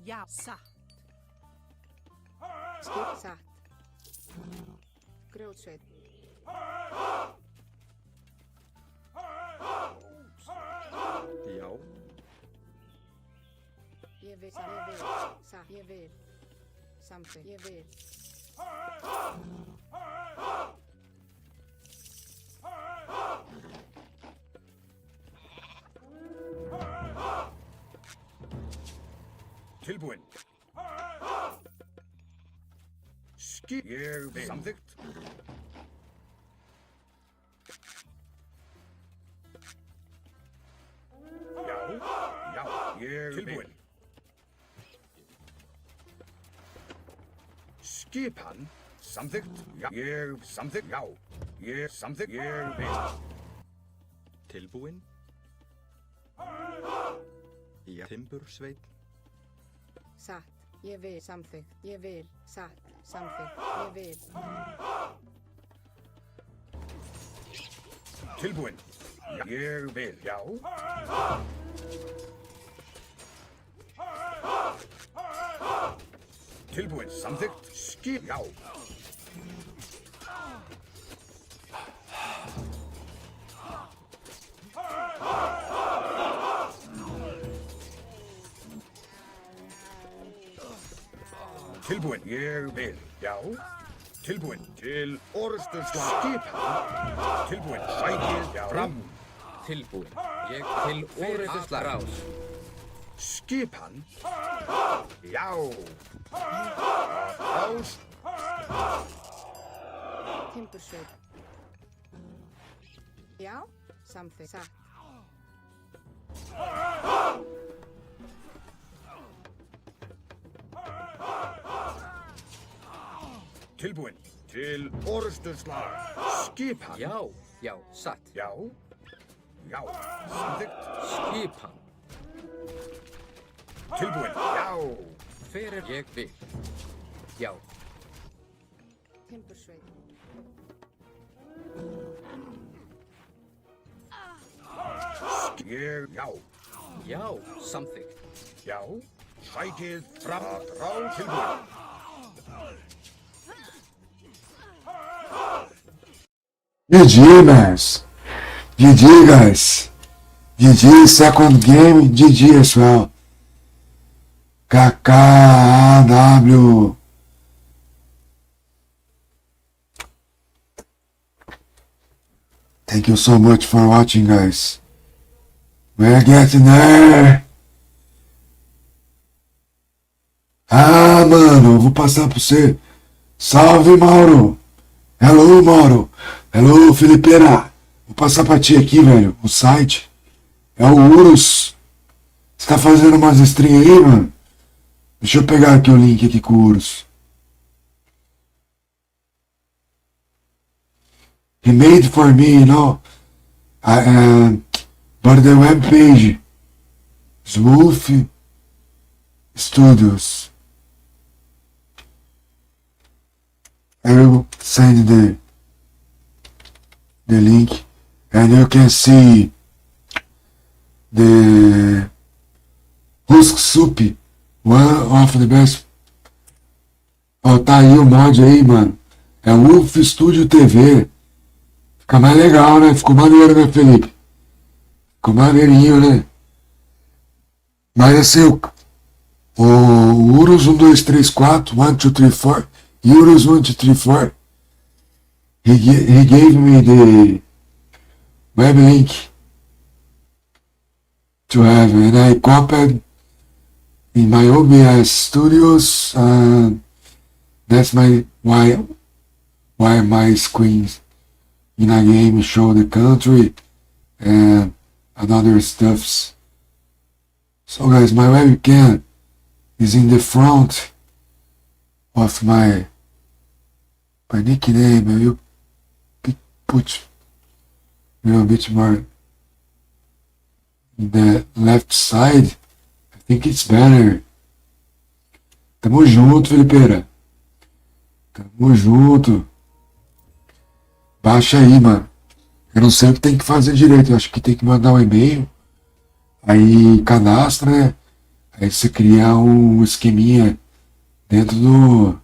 Já, satt. Skip satt. Grjótsveit. Já. Ég vil. Satt. Ég vil. Samþykkt. Ég vil. Tilbúin. Skip, ég vil. Samþykkt. Já, já, ég vil. Tilbúin. Skipan. Samþykkt. Já, ég samþykkt. Já, ég samþykkt. Ég vil. Tilbúin. Já. Timbursveit. Satt. Ég vil. Samþykkt. Ég vil. Satt. Samþykkt. Ég vil. Tilbúin. Já, ég vil. Já. Tilbúin. Samþykkt. Skip. Já. Tilbúin. Ég vil. Já. Tilbúin. Til orustuslag. Skipan. Tilbúin. Sækið. Já. Fram. Tilbúin. Ég til orðislega rás. Skipan. Já. Rás. Timbursveit. Já. Samþykkt. Satt. Tilbúin. Til orustuslag. Skipan. Já, já, satt. Já. Já. Samþykkt. Skipan. Tilbúin. Já. Hver er ég vil? Já, Timbursveit. Ég. Já. já, samþykkt. Já. Sækið fram. Rá. Tilbúin. GG, man. GG, guys. GG, second game. GG as well. KKW. Thank you so much for watching, guys. We're getting there. Ah, mano, eu vou passar pra você. Salve, Mauro. Hello, Mauro. Hello, Felipeira. Vou passar pra ti aqui, velho. O site é o Urus. Você tá fazendo umas stream aí, mano? Deixa eu pegar aqui o link aqui com o Urus. He made for me, you know. But the web page Wolf Studios. I will send the link, and you can see the Husk Soup, one of the best. Ó, tá aí o mod aí, mano. É o Wolf Studio TV. Fica mais legal, né? Ficou maneiro, né, Felipe? Ficou maneirinho, né? Mas assim, o Urus 1, 2, 3, 4, 1, 2, 3, 4, Urus 1, 2, 3, 4, he gave me the web link to have, and I copied in my OBS studios, and that's why my screens in a game show the country and other stuffs. So guys, my webcam is in the front of my nickname. I will put a little bit more in the left side. I think it's better. Tamo junto, Felipeira. Tamo junto. Baixa aí, mano. Eu não sei o que tem que fazer direito. Eu acho que tem que mandar um e-mail. Aí cadastra, né? Aí você cria um esqueminha dentro do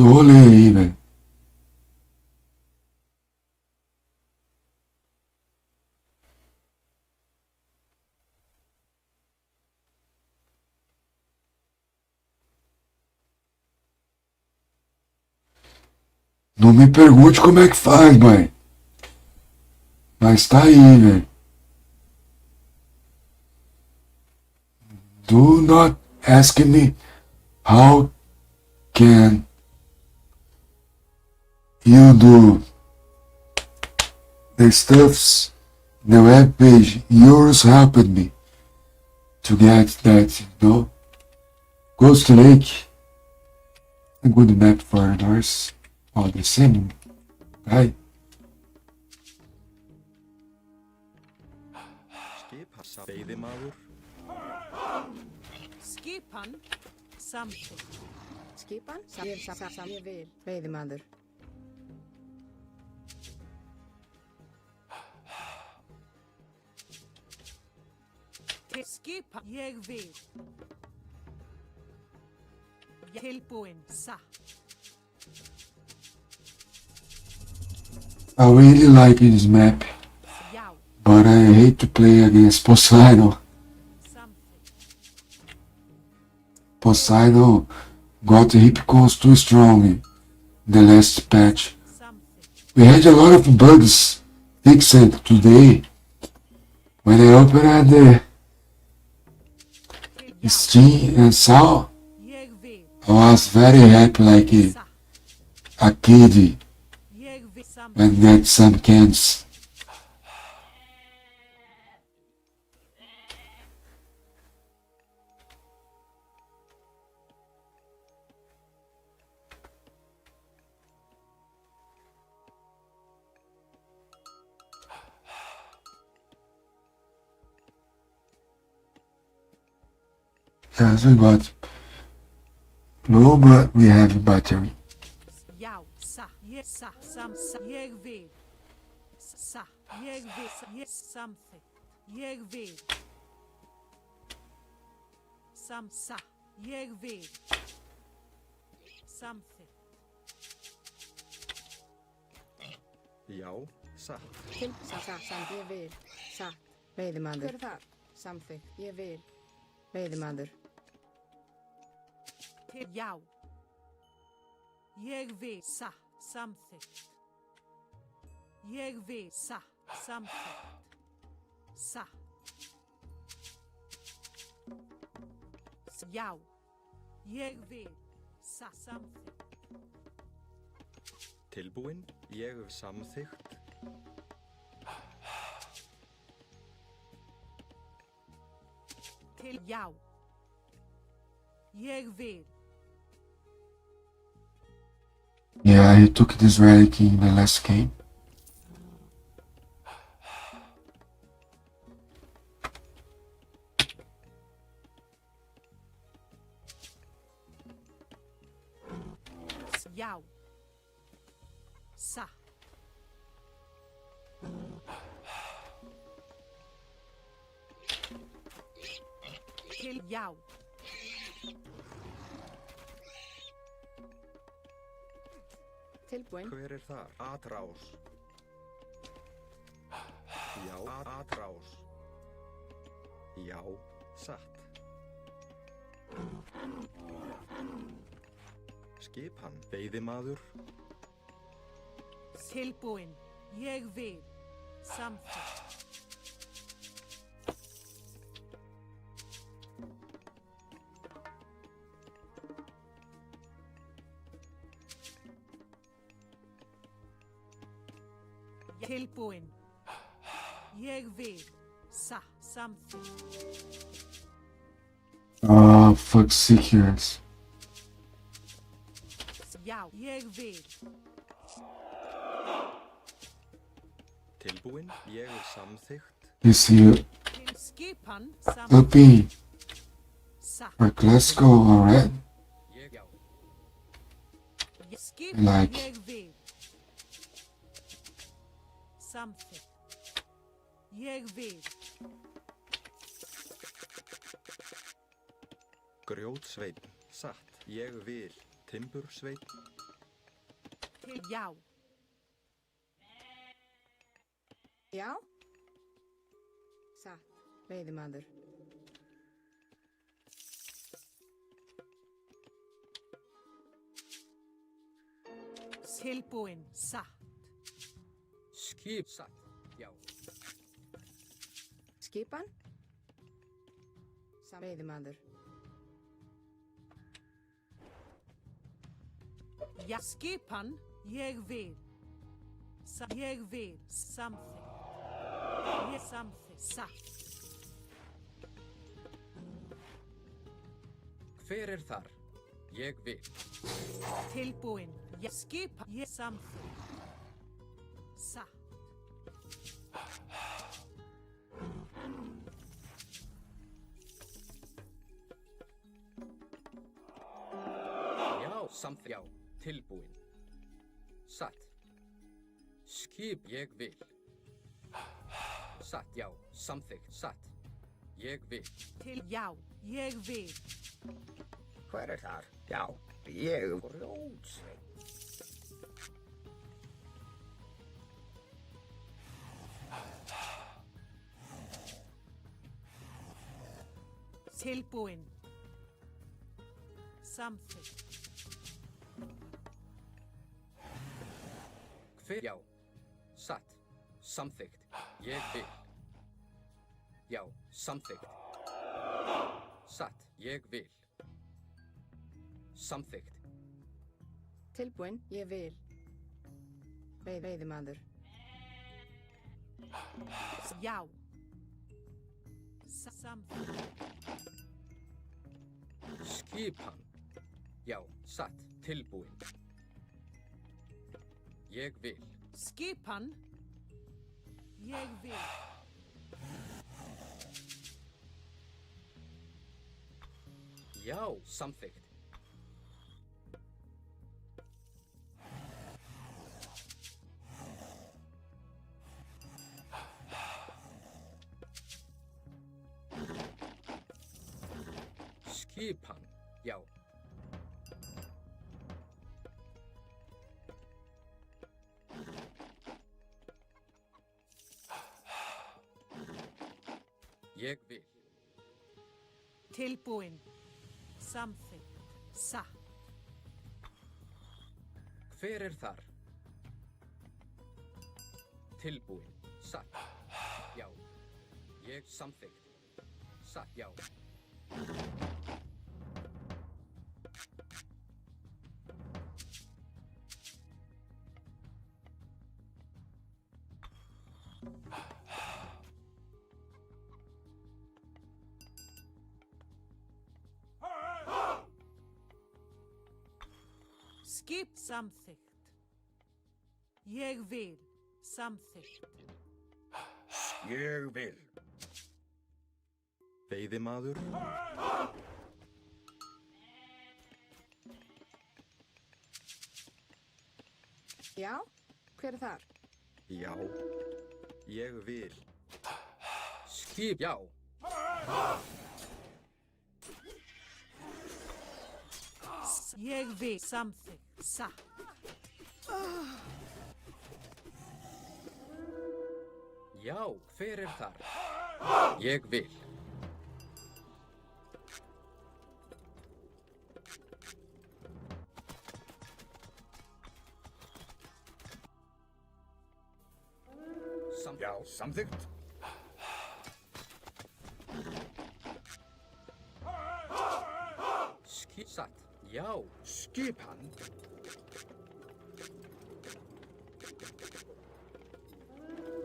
rolê aí, velho. Não me pergunte como é que faz, mãe. Mas tá aí, velho. Do not ask me how can you do the stuffs in the web page. Yours helped me to get that, you know. Ghost Lake, a good map for Norse. Oh, the same guy. Skipan, veiðimaður. Skipan. Something. Skipan, ég vil, veiðimaður. Skipan. Ég vil. Tilbúin. I really like this map, Já. but I hate to play against Poseidon. Something. Poseidon got Hipcons too strong in the last patch. Something. We had a lot of bugs fixed today. When I opened the Steam and saw, Ég vil. I was very happy like a kid Ég vil. Something. when get some cans. Yes, we got no, but we have battery. Já. Ég sa. Ég vil. Ég vil. Ég something. Ég vil. Ég vil. Something. Já, satt. Ég vil, satt, veiðimaður. Hver er það? Samþykkt, ég vil, veiðimaður. Já. Ég vil. Something. Ég vil. Something. Já. Ég vil. Something. Tilbúin, ég hef samþykkt. Já. Ég vil. Yeah, he took this relic in the last game. Já. Satt. Til já. Tilbúin. Hver er þar? Atrás. Já, atrás. Já, satt. Skipan. Veiðimaður. Tilbúin. Ég vil. Samþykkt. Tilbúin. Ég vil. Samþykkt. Fuck secrets. Já, ég vil. Tilbúin. Ég er samþykkt. You see, Til skipan. Uppy Satt. or Glasgow or Red? Ég já. Skipan. Like- Ég vil. Samþykkt. Ég vil. Grjótsveinn. Satt. Ég vil. Timbursveinn. Til já. Já. Satt. Veiðimaður. Tilbúin. Satt. Skip. Satt. Já. Skipan. Veiðimaður. Já. Skipan. Ég vil. Ég vil. Samþykkt. Ég samþykkt. Satt. Hver er þar? Ég vil. Tilbúin. Ég skipa. Ég samþykkt. Satt. Já, samþykkt. Já. Tilbúin. Satt. Skip. Ég vil. Satt. Já. Samþykkt. Satt. Ég vil. Til já. Ég vil. Hver er þar? Já, ég er grjótsveinn. Tilbúin. Samþykkt. Hver? Já. Satt. Samþykkt. Ég vil. Já. Samþykkt. Satt. Ég vil. Samþykkt. Tilbúin. Ég vil. Veiðimaður. Já. Samþykkt. Skipan. Já. Satt. Tilbúin. Ég vil. Skipan. Ég vil. Já. Samþykkt. Skipan. Já. Ég vil. Tilbúin. Samþykkt. Satt. Hver er þar? Tilbúin. Satt. Já. Ég samþykkt. Satt. Já. Skip samþykkt. Ég vil. Samþykkt. Ég vil. Veiðimaður. Já, hver er þar? Já, ég vil. Skip, já. Ég vil. Samþykkt. Satt. Já, hver er þar? Ég vil. Já, samþykkt. Skip, satt. Já, Skipan.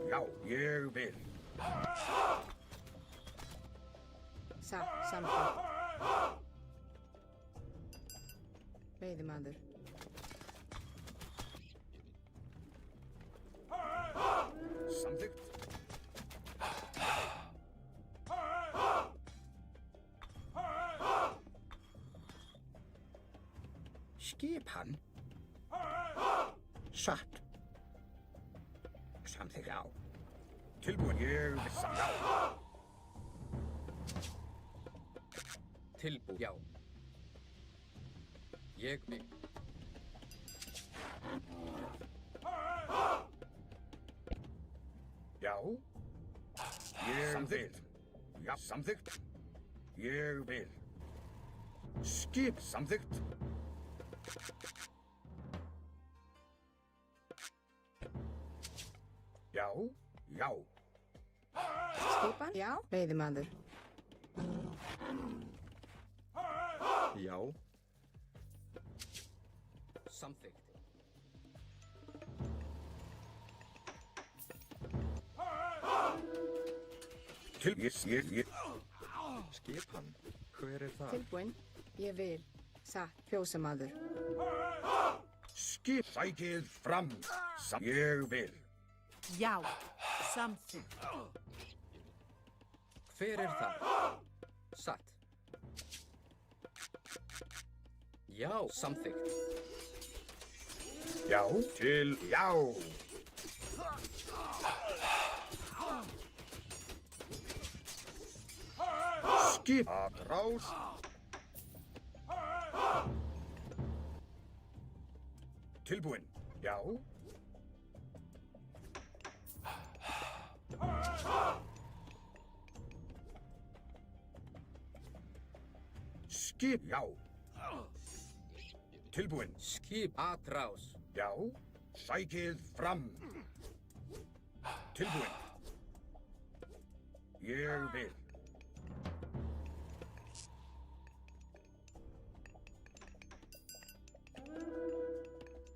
Já, ég vil. Satt, samþykkt. Veiðimaður. Samþykkt. Skipan. Satt. Samþykkt, já. Tilbúin, ég vil samþykkt, já. tilbúið, já. Ég vil. Já. Ég vil. Já, samþykkt. Ég vil. Skip, samþykkt. Já, já. Skipan? Já. Veiðimaður. Já, Samþykkt. Ég. skipan. Hver er það? Tilbúinn. Ég vil. Satt. Fjósamaður. Skip, sækið fram. Ég vil. Já. Samþykkt. Hver er það? Satt. Já, samþykkt. Já, til já. Skip að rás. Tilbúinn. Já. Skip, já. Tilbúinn. Skip atrás. Já, sækið fram. Tilbúinn. Ég vil.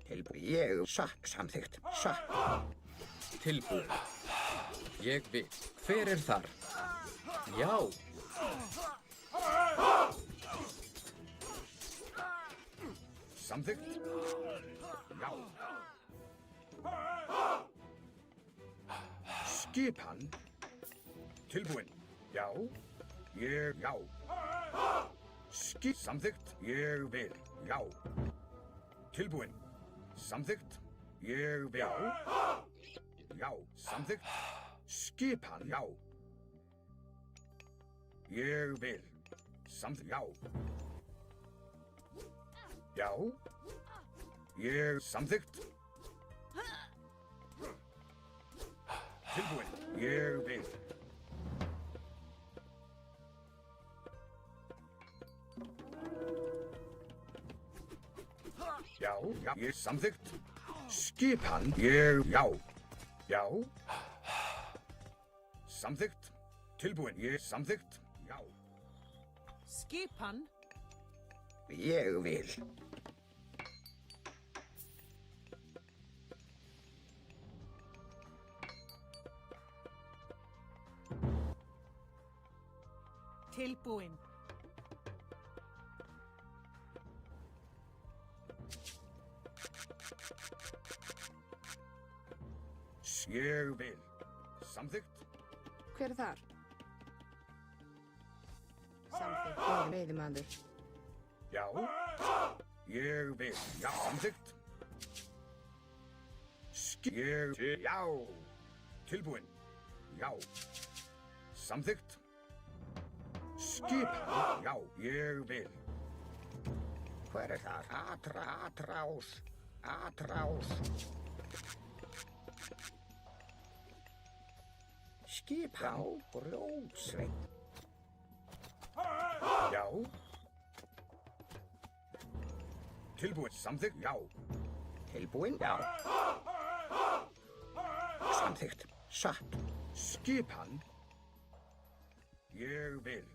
Tilbúinn. Ég satt, samþykkt. Satt. Tilbúið. Ég vil. Hver er þar? Já. Samþykkt. Já. Skipan. Tilbúinn. Já. Ég, já. Skip, samþykkt. Ég vil. Já. Tilbúinn. Samþykkt. Ég vil. Já. Já, samþykkt. Skipan, já. Ég vil. Samþykkt, já. Já. Ég samþykkt. Tilbúinn. Ég vil. Já, já, ég samþykkt. Skipan, ég, já. Já. Samþykkt. Tilbúinn, ég samþykkt. Já. Skipan. Ég vil. Tilbúinn. Ég vil. Samþykkt. Hver er þar? Samþykkt. Veiðimaður. Já. Ég vil. Já, samþykkt. Já. Tilbúin. Já. Samþykkt. Skipan. Já, ég vil. Hver er það? Atrás. Skipan. Grjótsveinn. Já. Tilbúin. Samþykkt. Já. Tilbúin. Já. Samþykkt. Satt. Skipan. Ég vil.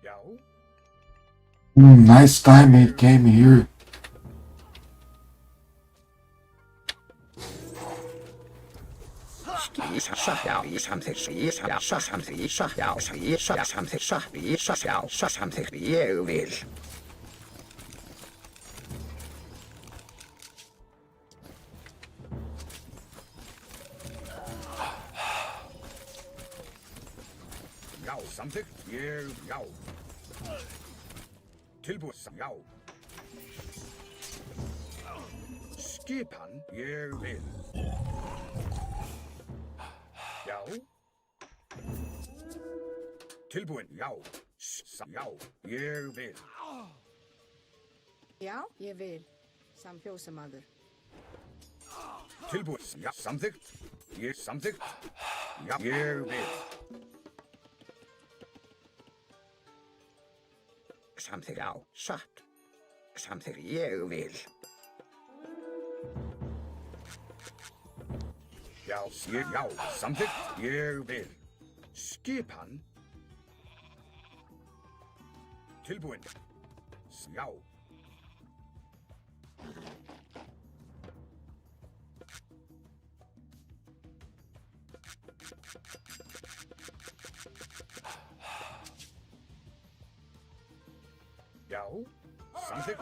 Já. Nice time he came here. Samþykkt. Ég vil. Já, samþykkt. Já. Tilbúið. Já. Skipan. Ég vil. Já. Tilbúin. Já. Já. Ég vil. Já, ég vil. Samfjósamaður. Tilbúið. Já. Samþykkt. Ég samþykkt. Já. Ég vil. Samþykkt. Já. Satt. Samþykkt. Ég vil. Já. Já. Samþykkt. Ég vil. Skipan. Tilbúin. Já. Já. Samþykkt.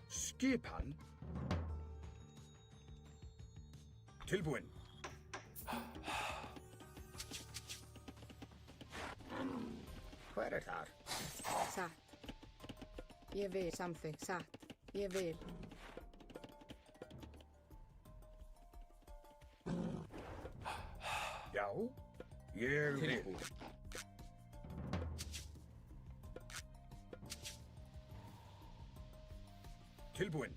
Skipan. Tilbúin. Hver er þar? Satt. Ég vil. Samþykkt. Satt. Ég vil. Já. Ég vil. Tilbúin. Tilbúin.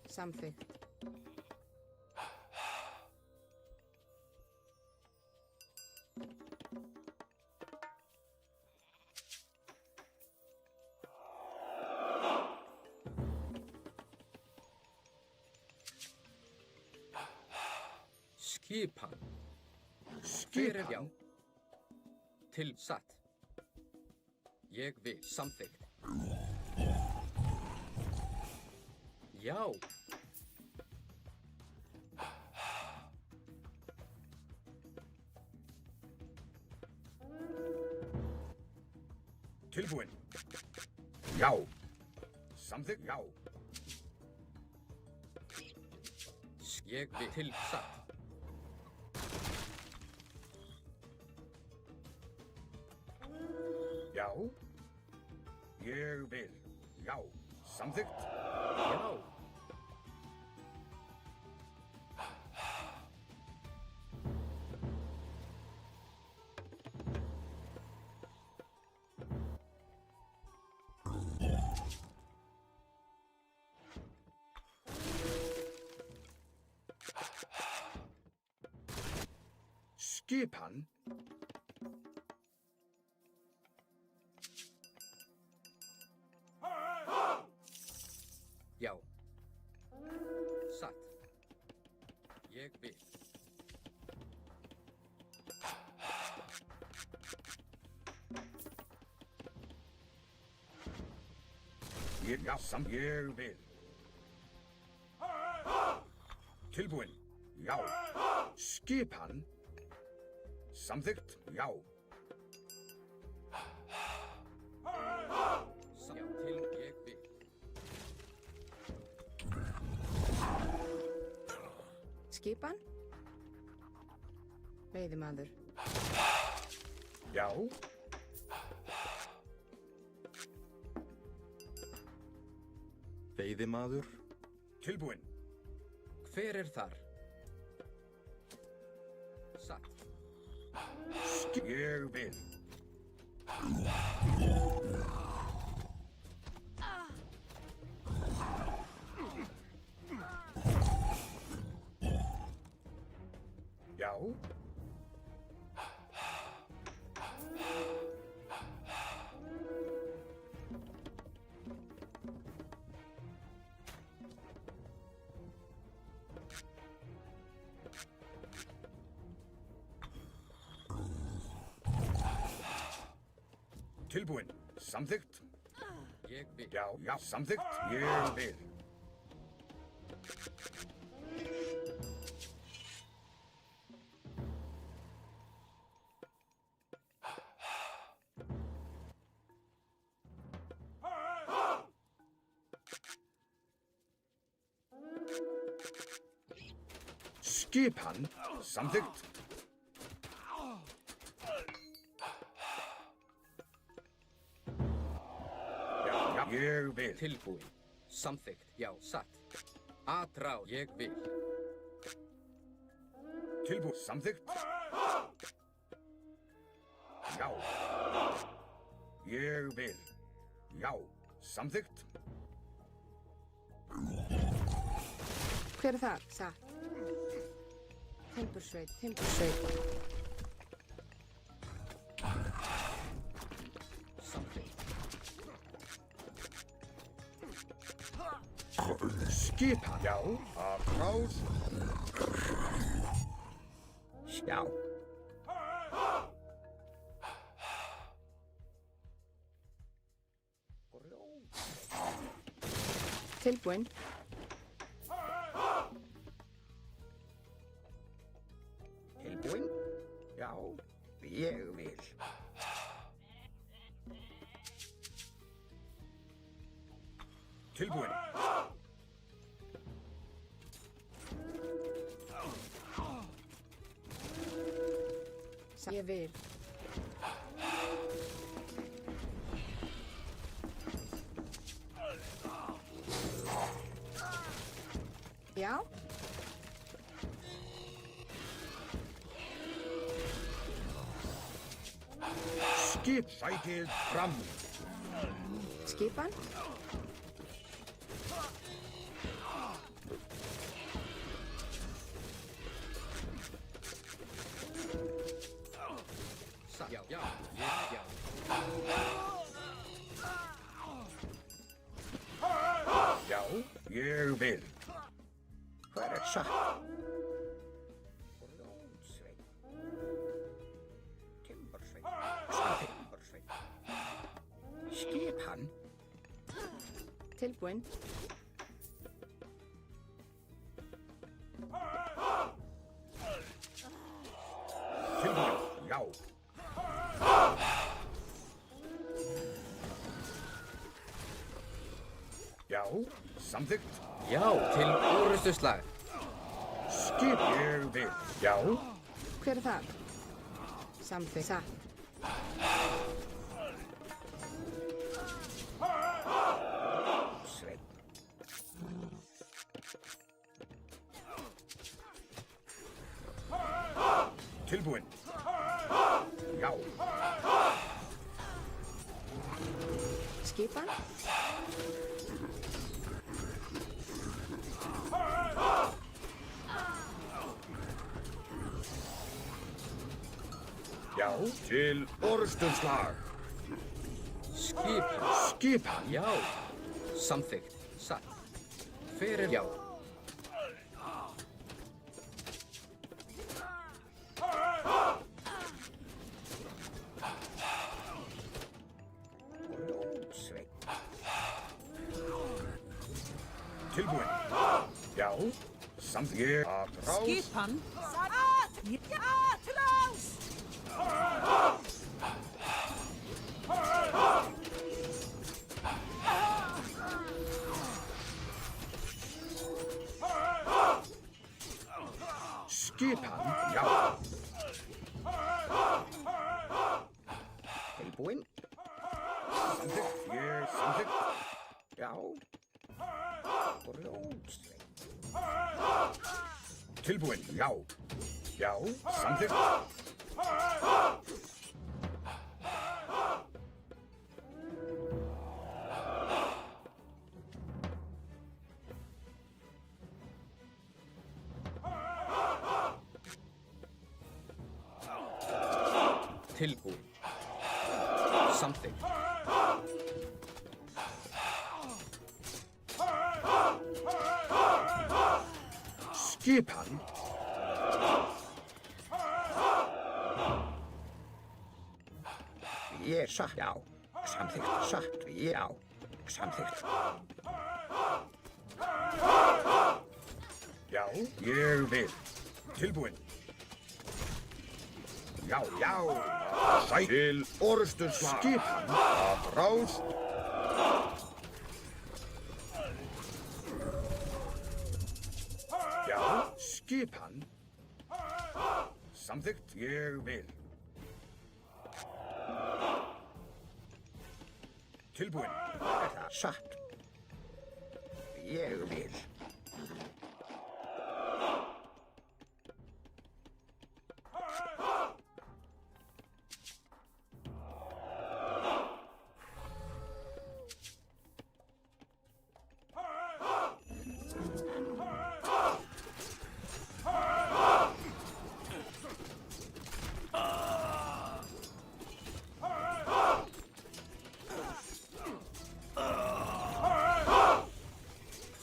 Samþykkt. Skipan. Skipan. Já. Til satt. Ég vil. Samþykkt. Já. Tilbúin. Já. Samþykkt. Já. Ég vil. Til satt. Já. Ég vil. Já. Samþykkt. Já. Skipan. Já. Satt. Ég vil. Já. Ég vil. Tilbúin. Já. Skipan. Samþykkt. Já. Já. Til ég vil. Skipan. Veiðimaður. Já. Veiðimaður. Tilbúinn. Hver er þar? Satt. Ég vil. Já. Tilbúinn. Samþykkt. Ég vil. Já, já, samþykkt. Ég vil. Skipan. Samþykkt. Já, já, ég vil. Tilbúin. Samþykkt. Já, satt. Atrá. Ég vil. Tilbúinn. Samþykkt. Já. Ég vil. Já. Samþykkt. Hver er það? Satt. Timbursveit, timbursveit. Samþykkt. Skipan. Já. Atrás. Já. Tilbúinn. Tilbúinn? Já, ég vil. Tilbúinn. Ég vil. Já. Skip sætið fram. Skipan. Satt. Já, já. Ég, já. Já, ég vil. Hvað er satt? Rónsveit. Timbursveit. Timbursveit. Skipan. Tilbúinn. Tilbúinn. Já. Já, samþykkt. Já, til orustuslag. Skip ég vil. Já. Hver er það? Samþykkt. Satt. Sveinn. Tilbúinn. Já. Skipan. Já, til orðstöðslag. Skipan. Skipan. Já. Samþykkt. Satt. Hver er já? Rónsveit. Tilbúinn. Já, samt ég að rás. Skipan. Satt. Atrás. Skipan. Já. tilbúin. Samþykkt. Ég samþykkt. Já. Brjóstveik. Tilbúin. Já. Já. Samþykkt. Tilbúin. Samþykkt. Skipan. Ég satt. Já. Samþykkt. Satt. Já. Samþykkt. Já. Ég vil. Tilbúin. Já, já. Sæt til orustu slag. Skipan. Að ráð. Já. Skipan. Samþykkt. Ég vil. Tilbúin. Er það satt? Ég vil.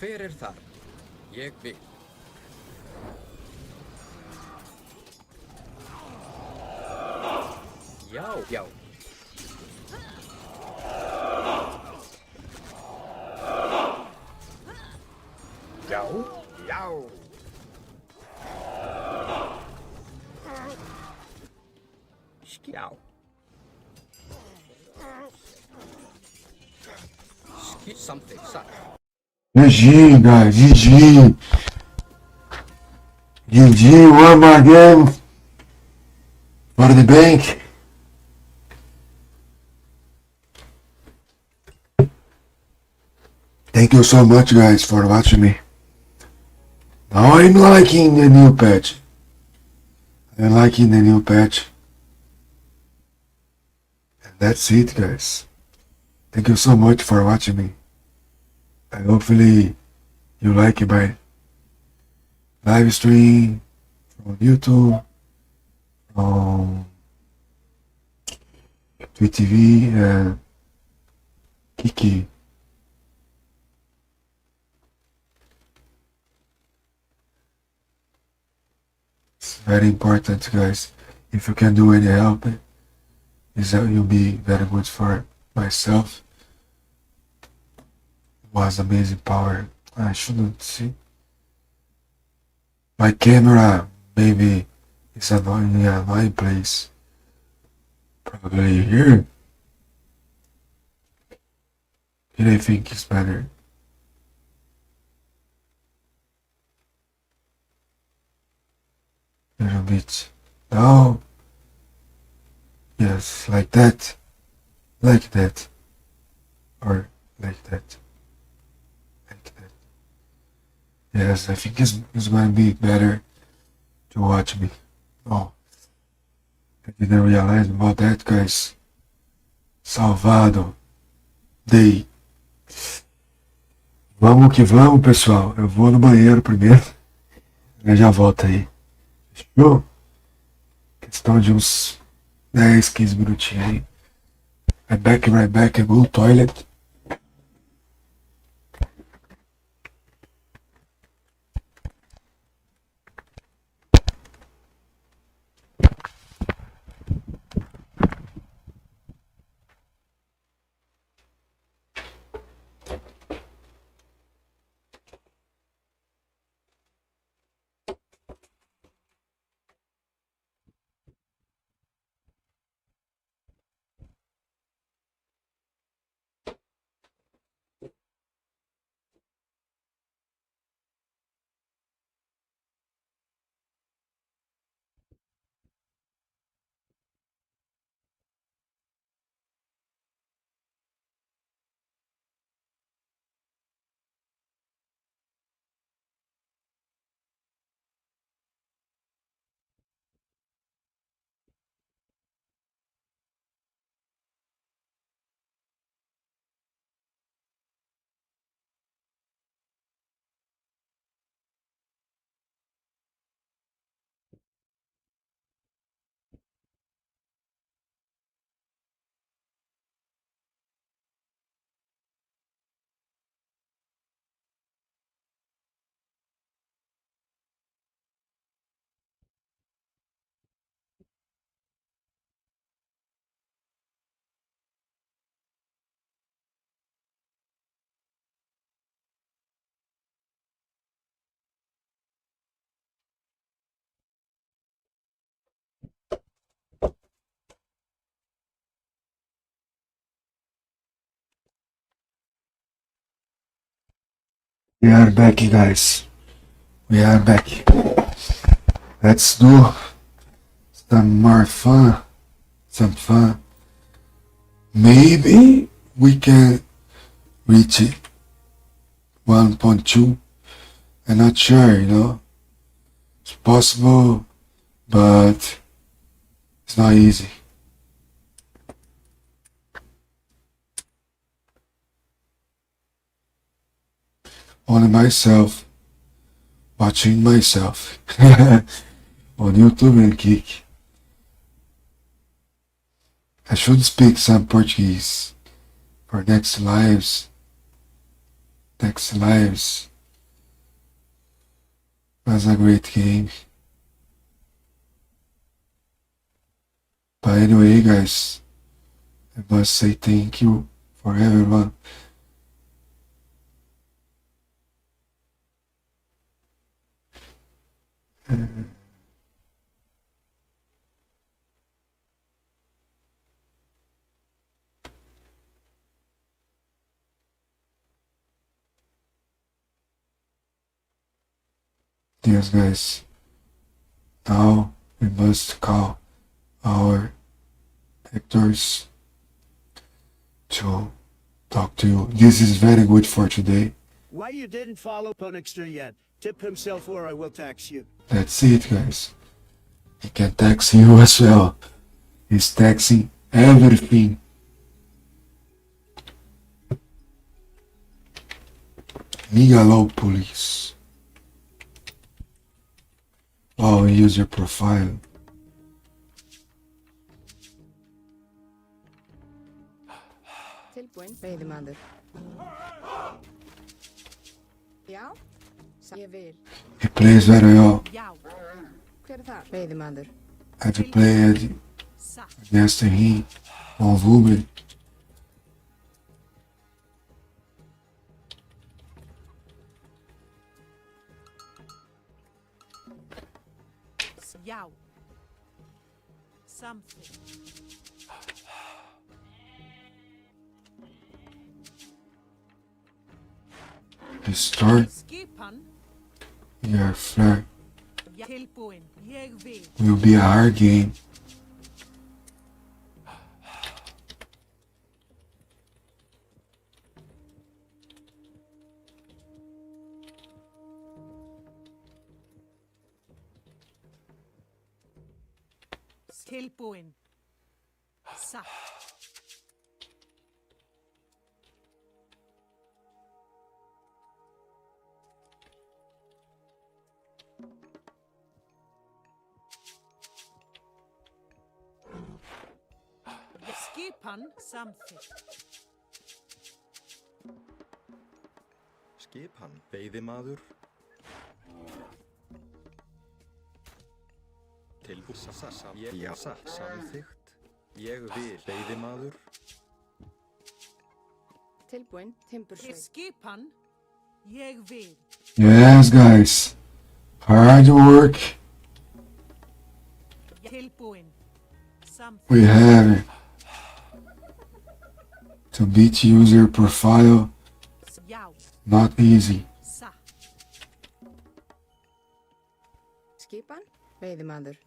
Hver er þar? Ég vil. Já, já. Já, já. Já. Samþykkt, satt. GG, guys. GG. GG. One more game for the bank. Thank you so much, guys, for watching me. Now I'm liking the new patch. I'm liking the new patch. And that's it, guys. Thank you so much for watching me. And hopefully you like my live stream from YouTube, from Twitch TV and Kiki. It's very important, guys. If you can do any help, is that you'll be very good for myself. Was amazing power. I shouldn't see. My camera maybe is annoying at my place. Probably here. And I think it's better. A little bit. Oh. Yes, like that. Like that. Or like that. Yes, I think it's going to be better to watch me. Oh, I didn't realize about that, guys. Salvado. Day. Vamos que vamos, pessoal. Eu vou no banheiro primeiro. Eu já volto aí. Fechou? Questão de uns 10, 15 minutinhos aí. Right back, I go to toilet. We are back, guys. We are back. Let's do some more fun. Some fun. Maybe we can reach it. 1.2. I'm not sure, It's possible, but it's not easy. Only myself, watching myself on YouTube and Kik. I should speak some Portuguese for next lives. Was a great game. But anyway, guys, I must say thank you for everyone. Yes, guys. Now we must call our actors to talk to you. This is very good for today. Why you didn't follow Punixter yet? Tip himself or I will tax you. That's it, guys. He can tax you as well. He's taxing everything. Megalopolis. Oh, user profile. Tilbúin, veiðimaður. Já, ég vil. He plays very well. Já. Hver er það? Veiðimaður. I've played Satt. against him on Vumel. Já. Something. The start Skipan. your flirt Já. Tilbúin. Ég vil. will be a hard game. Tilbúin. Satt. Skipan samþykkt. Skipan, veiðimaður. Samþykkt. Ég vil, veiðimaður. Tilbúin, timbursveit. Skipan. Ég vil. Yes, guys. Hard work. Tilbúin. Samþykkt. We have it. To beat user profile, Já. not easy. Satt. Skipan, veiðimaður.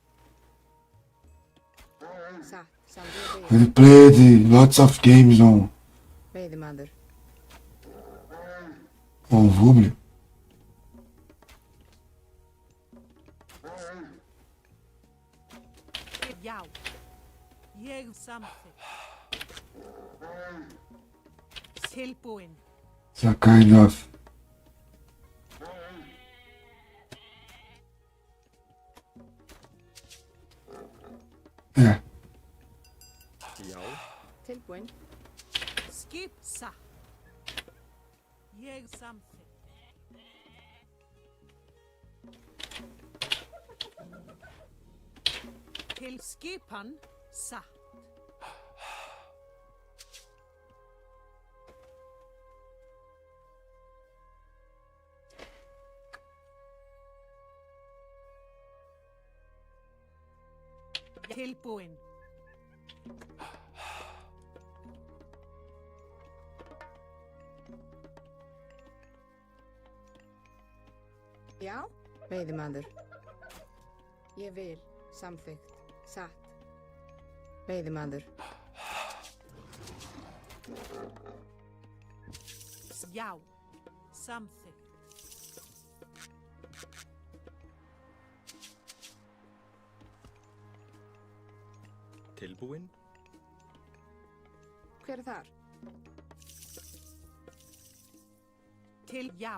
Satt, samþykkt. We played lots of games on Veiðimaður. Vumel. Já. Ég samþykkt. Tilbúin. It's a kind of yeah. Já, Tilbúin, Skip satt. Ég samþykkt. Til skipan satt. Tilbúin. Veiðimaður. Ég vil. Samþykkt. Satt. Veiðimaður. Já. Samþykkt. Tilbúinn. Hver er þar? Til já.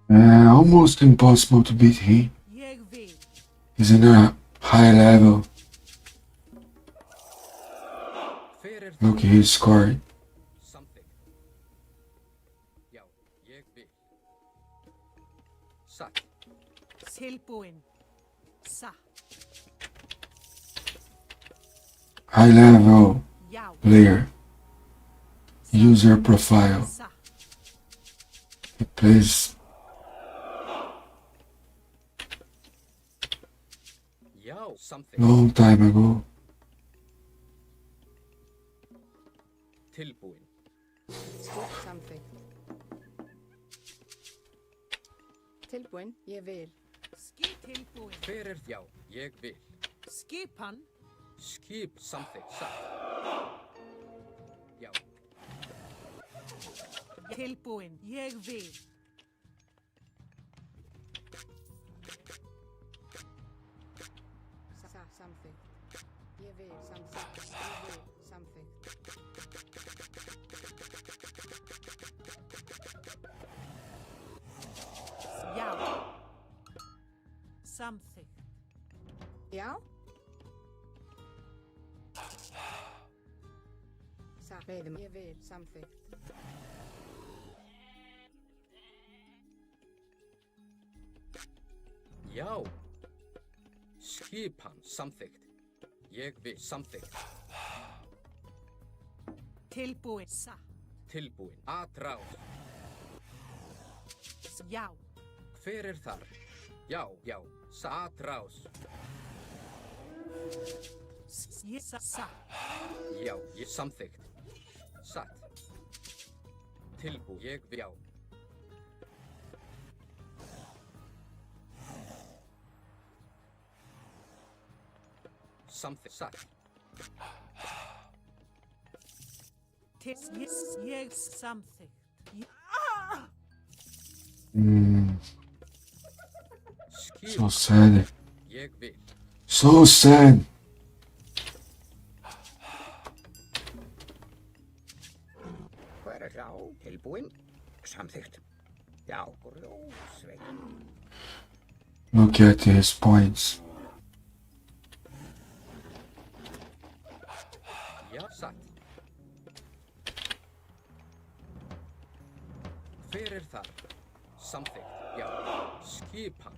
Almost impossible to beat him. Ég vil. He's in a high level. Hver er Look, he scored. Samþykkt. Já, ég vil. Satt. Tilbúinn. Satt. High level Já. player. User profile. Satt. He plays Já, samþykkt. long time ago. Tilbúinn. Skip. Samþykkt. Tilbúinn. Ég vil. Skip tilbúinn. Hver er já, ég vil. Skipan. Skip samþykkt. Satt. Já, Tilbúinn. Ég vil. Samþykkt. Ég vil. Samþykkt. Ég vil. Samþykkt. Já. Samþykkt. Já? Satt. Veiðimaður. Ég vil. Samþykkt. já. Skipan samþykkt. Ég vil. Samþykkt. Tilbúinn. Satt. Tilbúinn. Atrás. Já. Hver er þar? Já, já. Atrás. Ég satt. Já, ég samþykkt. Satt. Tilbú. Ég vil. Já. Samþykkt. Satt. Ég samþykkt. Skip. So sad. Ég vil. So sad. Hver er já? Tilbúinn. Samþykkt. Já, Rósveig. Look at his points. Já, satt. Hver er þar? Samþykkt. Já. Skipan.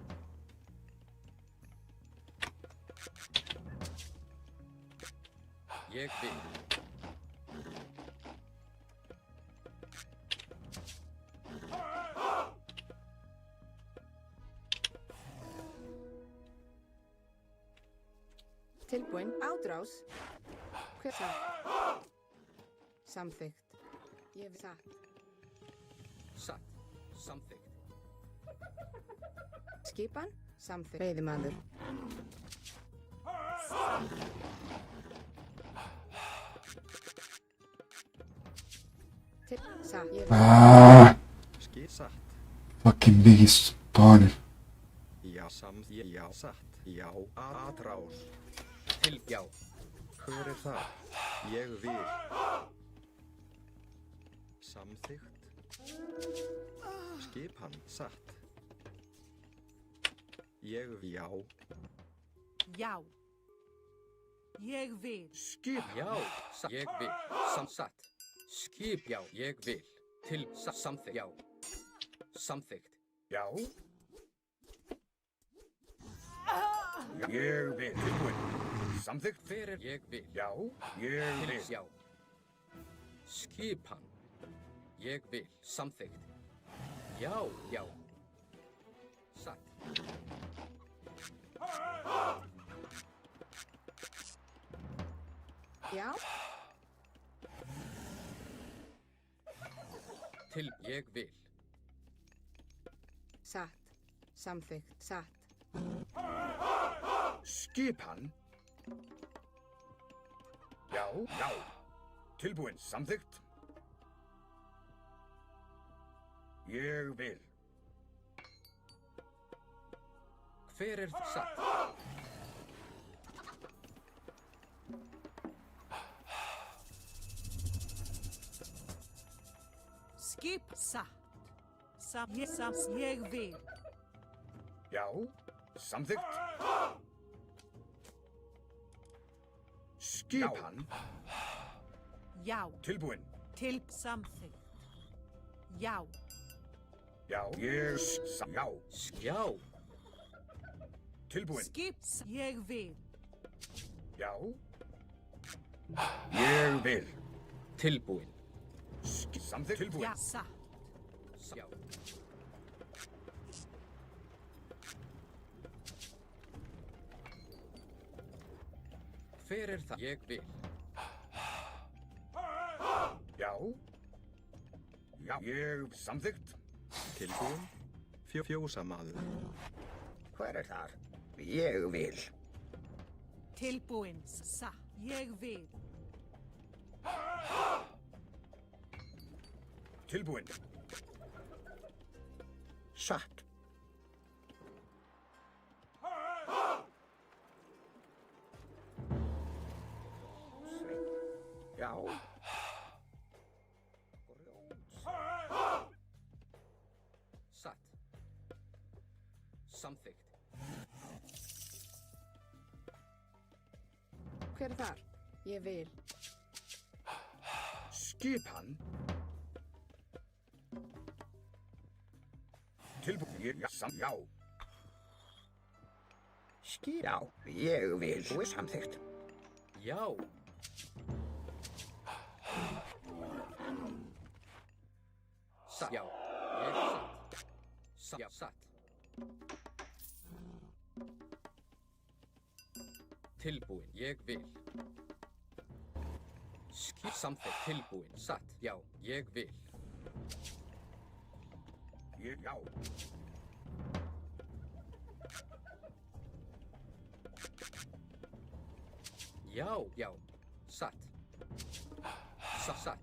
Ég vil. Tilbúinn. Átrás. Hver satt? Samþykkt. Ég vil. Satt. Satt. Samþykkt. Skipan. Samþykkt. Veiðimaður. Satt. Ég vil. Ah, Skip. Satt. fucking biggest spawner. Já, já, satt. Já, atrás. Til. Já. Hver er það? Ég vil. Samþykkt. Skipan. Satt. Ég já. Já. Ég vil. Skip. Já. Satt. Ég vil. Satt. Skip. Já. Ég vil. Til. Samþykkt. Já. Samþykkt. Já. Ég vil. Tilbúinn. Samþykkt. Hver er ég vil? Já, ég Til. vil. Já. Skipan. Ég vil. Samþykkt. Já. Já. Satt. Já. Til. Ég vil. Satt. Samþykkt. Satt. Skipan. Já, já. Tilbúin, samþykkt. Ég vil. Hver er satt? Skip satt. Ég vil. Já, samþykkt. Skipan. Já. Tilbúin. Til samþykkt. Já. Já, já. Já. Tilbúin. Skip ég vil. Já. Ég vil. Tilbúin. Samþykkt. Tilbúin. Já. Satt. Já. Hver er það? Ég vil. Já. Já, ég samþykkt. Tilbúin. Fjósamaður. Hver er þar? Ég vil. Tilbúin. Satt. Ég vil. Tilbúin. Satt. Já. Satt. Samþykkt. Hver er þar? Ég vil. Skipan. Tilbúin. Já. Já, ég vil. Þú er samþykkt. Já. Satt. Já. Ég er satt. Já, satt. Tilbúin. Ég vil. Skip samþykkt. Tilbúin. Satt. Já. Ég vil. Já. Já. Já. Satt. Satt.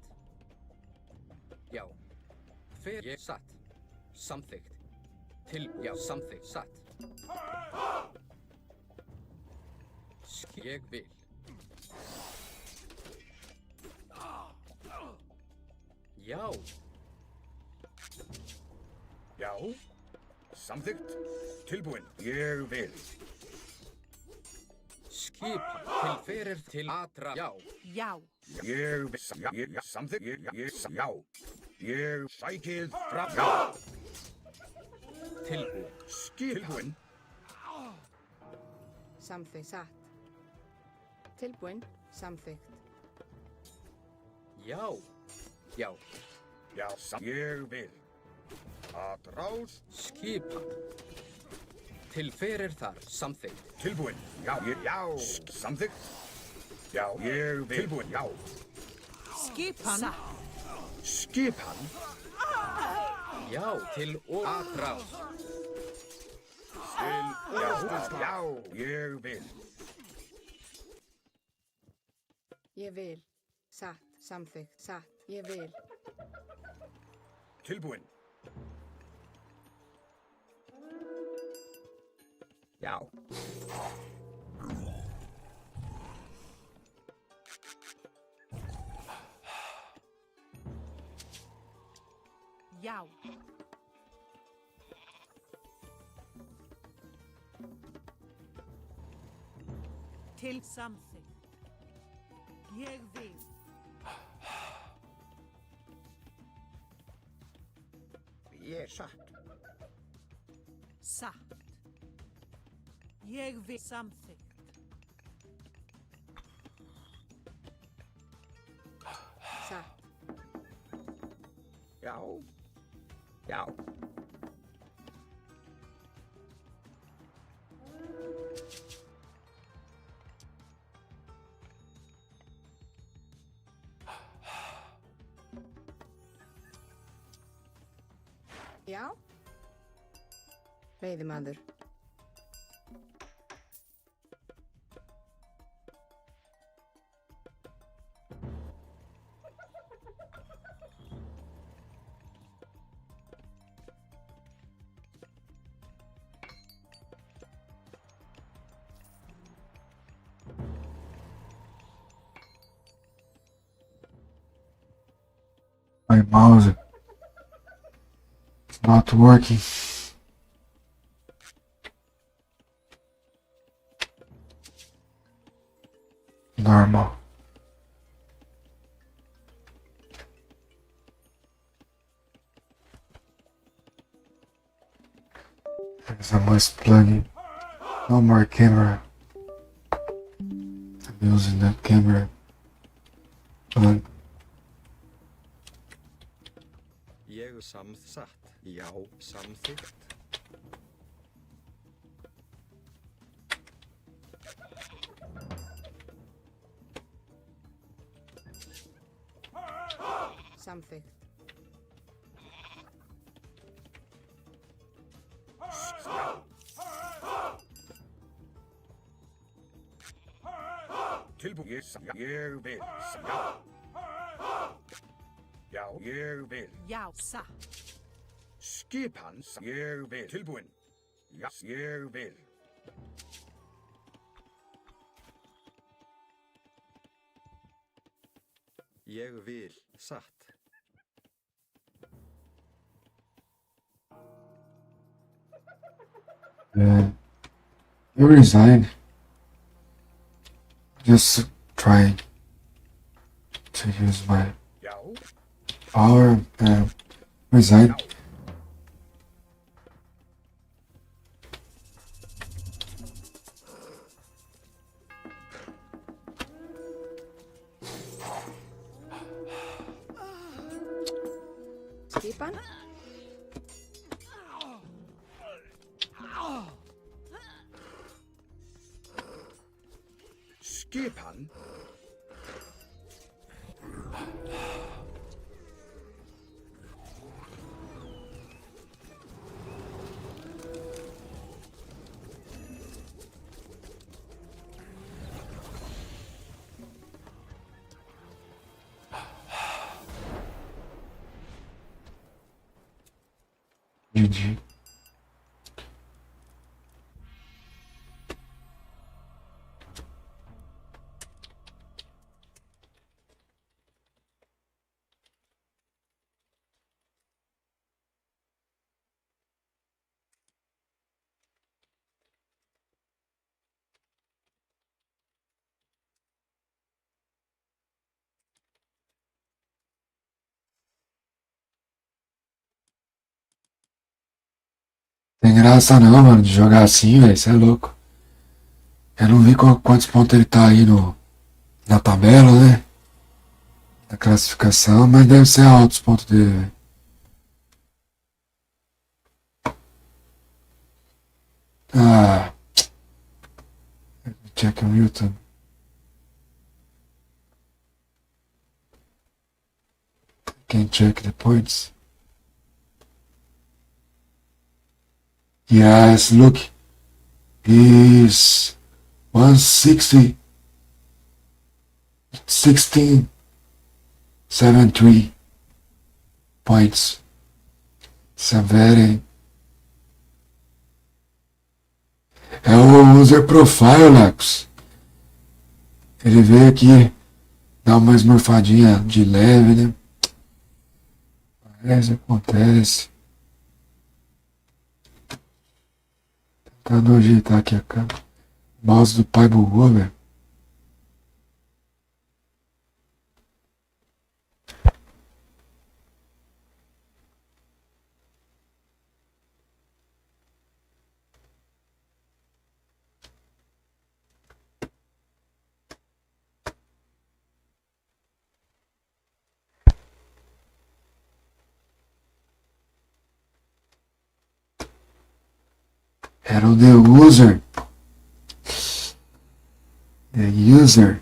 Já. Hver ég satt. Samþykkt. Já, samþykkt. Satt. Ég vil. Já. Já. Samþykkt. Tilbúin. Ég vil. Skipan til fyrir til atra. Já. Já. Ég vil. Já. Samþykkt. Já. Ég sækið fram. Já. Tilbúin. Tilbúin. Samþykkt. Satt. Tilbúin. Samþykkt. Já. Já. Já. Ég vil. Atrás. Skipan til fyrir þar. Samþykkt. Tilbúin. Já. Já. Samþykkt. Já. Ég vil. Tilbúin. Já. Skipan. Satt. Skipan. Já. Til og atra. Já. Ég vil. Ég vil. Satt. Samþykkt. Satt. Ég vil. Tilbúin. Já. Já. Til samþykkt. Ég vil. Ég er satt. Satt. Ég vil samþykkt. Satt. Já. Já. Já. Veiðimaður. My mouse is not working. Normal. There's a must plug in. No more camera. I'm using that camera. Plug. Ég samþsatt. Já, samþykkt. Samþykkt. Tilbúin. Ég vil. Já. Já, ég vil. Já, satt. Skipan. Ég vil. Tilbúin. Já, ég vil. Ég vil. Satt. You resign. Just trying to use my Já. power and resign. Skipan. Skipan. GG. Tem graça não, mano, de jogar assim, velho. Cê é louco. Eu não vi quantos pontos ele tá aí na tabela, né? Na classificação, mas deve ser altos os pontos dele, velho. Ah. Check on YouTube. Can check the points. Yes, look. He's 160. 1673 points. It's a very... É o user profile, Lecos. Ele veio aqui dar uma esmurfadinha de leve, né? Mas acontece. Tentando ajeitar aqui a câmera. O mouse do pai bugou, velho. Era o The User. The User.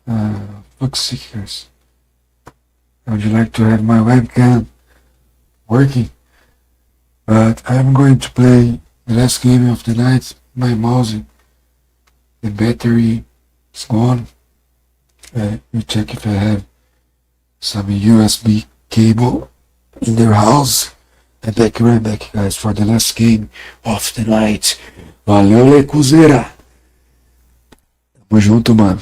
Fuck seekers. I would like to have my webcam working, but I'm going to play the last game of the night. My mouse, the battery is gone. You check if I have some USB cable in their house. I'm back right back, guys, for the last game of the night. Valeu, Lecuzeira! Tamo junto, mano.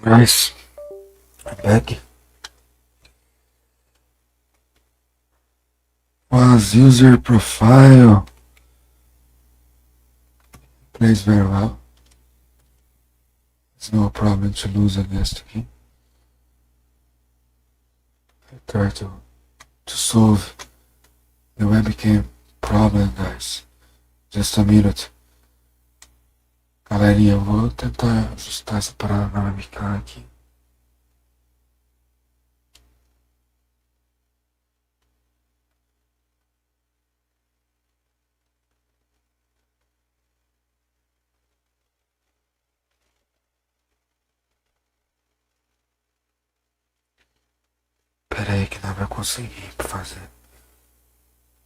Guys, I'm back. Was user profile plays very well. It's no problem to lose against him. I try to solve the webcam problem, guys. Just a minute. Galerinha, eu vou tentar ajustar essa parada na webcam aqui. Pera aí que não vai conseguir fazer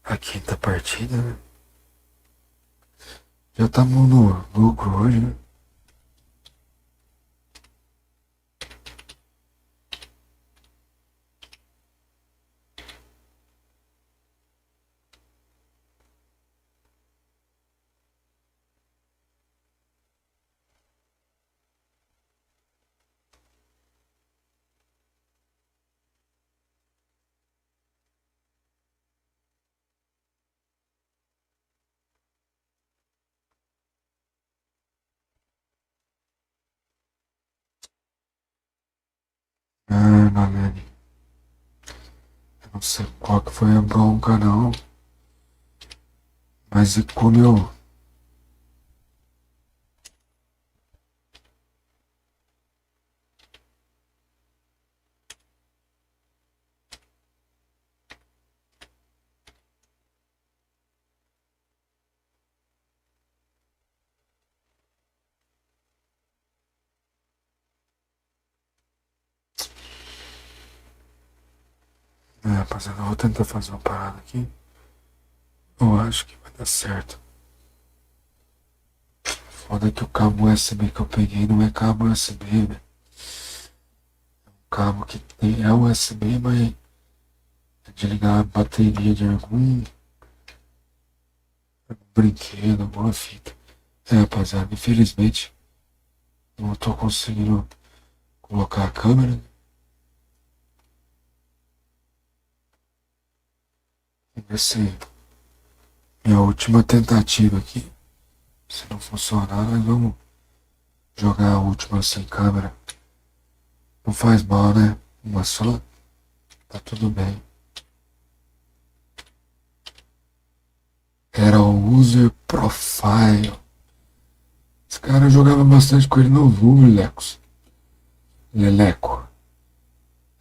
a quinta partida, né? Já estamos no lucro hoje, né? Ah, galera, eu não sei qual que foi a bronca não, mas e como rapaziada, eu vou tentar fazer uma parada aqui. Eu acho que vai dar certo. Foda que o cabo USB que eu peguei não é cabo USB, né? É um cabo que é USB, mas é de ligar a bateria de algum brinquedo, alguma fita. Rapaziada, infelizmente não tô conseguindo colocar a câmera. Vamos ver se minha última tentativa aqui. Se não funcionar, nós vamos jogar a última sem câmera. Não faz mal, né? Uma só. Tá tudo bem. Era o User Profile. Esse cara jogava bastante com ele no Vulgo, Lecos. Leleco.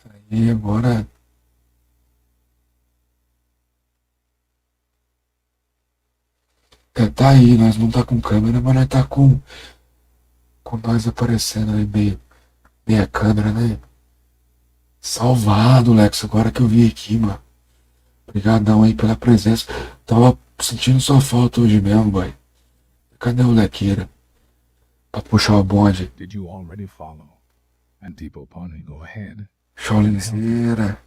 Aí agora. Tá aí, nós não tá com câmera, mas nós tá com nós aparecendo aí meia câmera, né? Salvado, Lex, agora que eu vim aqui, mano. Obrigadão aí pela presença. Tava sentindo sua falta hoje mesmo, boy. Cadê o Lequeira? Pra puxar o bonde. Did you already follow? And Depot Pony, go ahead. Chaulineira.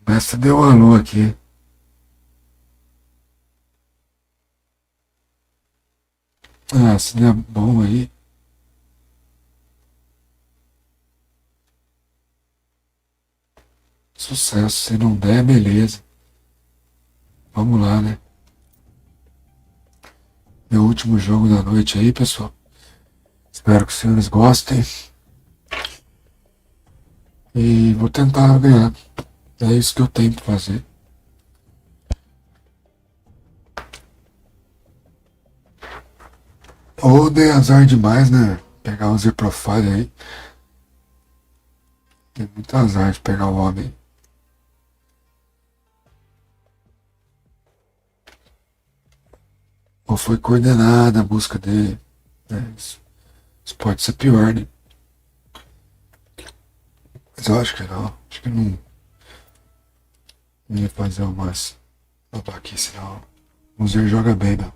O mestre deu um alô aqui. Ah, se der bom aí. Sucesso. Se não der, beleza. Vamos lá, né? Meu último jogo da noite aí, pessoal. Espero que os senhores gostem. E vou tentar ganhar. É isso que eu tenho pra fazer. Ou dei azar demais, né? Pegar o Z-Profile aí. Tem muito azar de pegar o homem. Ou foi coordenada a busca dele. Isso pode ser pior, né? Mas eu acho que não. Acho que não ia fazer umas babaquice, não. O Zer joga bem, meu.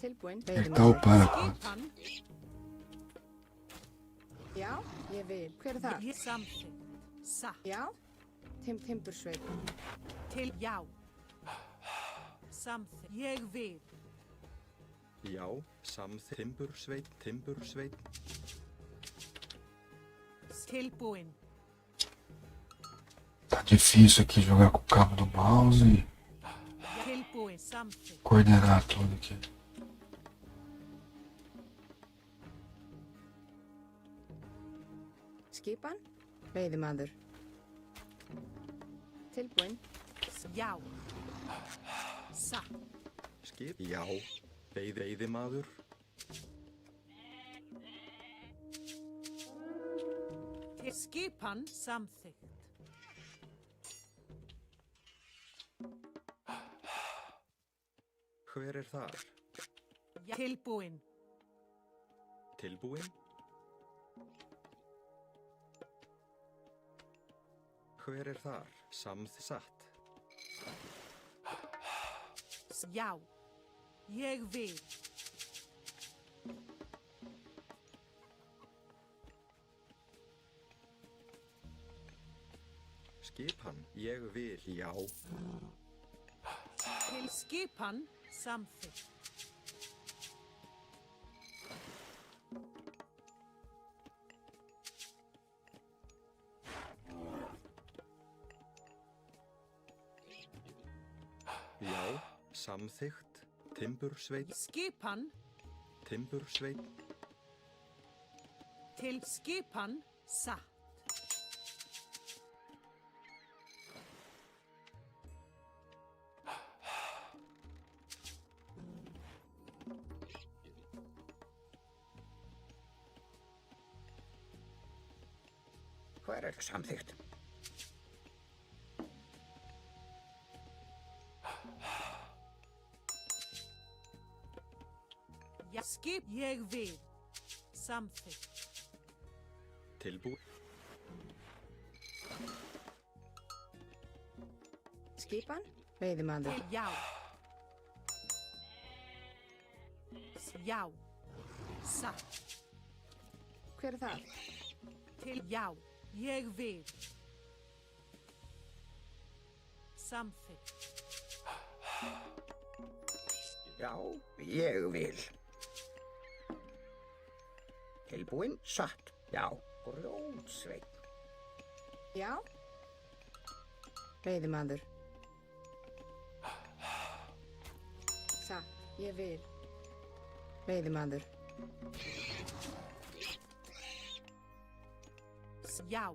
Tilbúin, Ele veiðimaður. tá upando a conta. Skipan. Já, ég vil. Hver er það? Samþykkt. Satt. Já, Timbursveip. Til já. Samþykkt. Ég vil. Já, Timbursveit, Timbursveit. Tilbúin. Tá difícil aqui jogar com o cabo do mouse e Tilbúin. Samþykkt. coordenar tudo aqui. Skipan, veiðimaður. Tilbúin, Já. Satt. Skip, já, veiðimaður. Til skipan. Samþykkt. Hver er þar? Já. Tilbúin. Tilbúin? Hver er þar? Satt. Já. Ég vil. Skipan, ég vil, já. Til skipan. Samþykkt. Já, samþykkt, Timbursveit, Skipan. Timbursveit. Til skipan. Satt. Hver er samþykkt? Já. Skip. Ég vil. Samþykkt. Tilbúin. Skipan, veiðimaður. Til já. Já. Satt. Hver er það? Til já. Ég vil. Samþykkt. Já, ég vil. Tilbúinn, satt. Já, grjótsveinn. Já. Veiðimaður. Satt, ég vil. Veiðimaður. Já.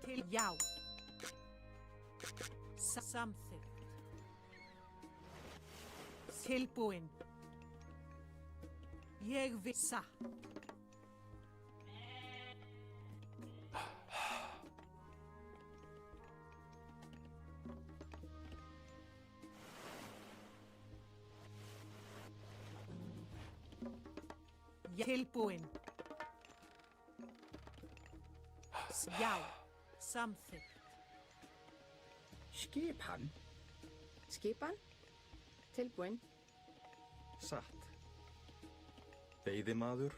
Til já. Samþykkt. Tilbúinn. Ég vil. Satt. Tilbúinn. Já. Samþykkt. Skipan. Skipan, tilbúinn. Satt. Veiðimaður.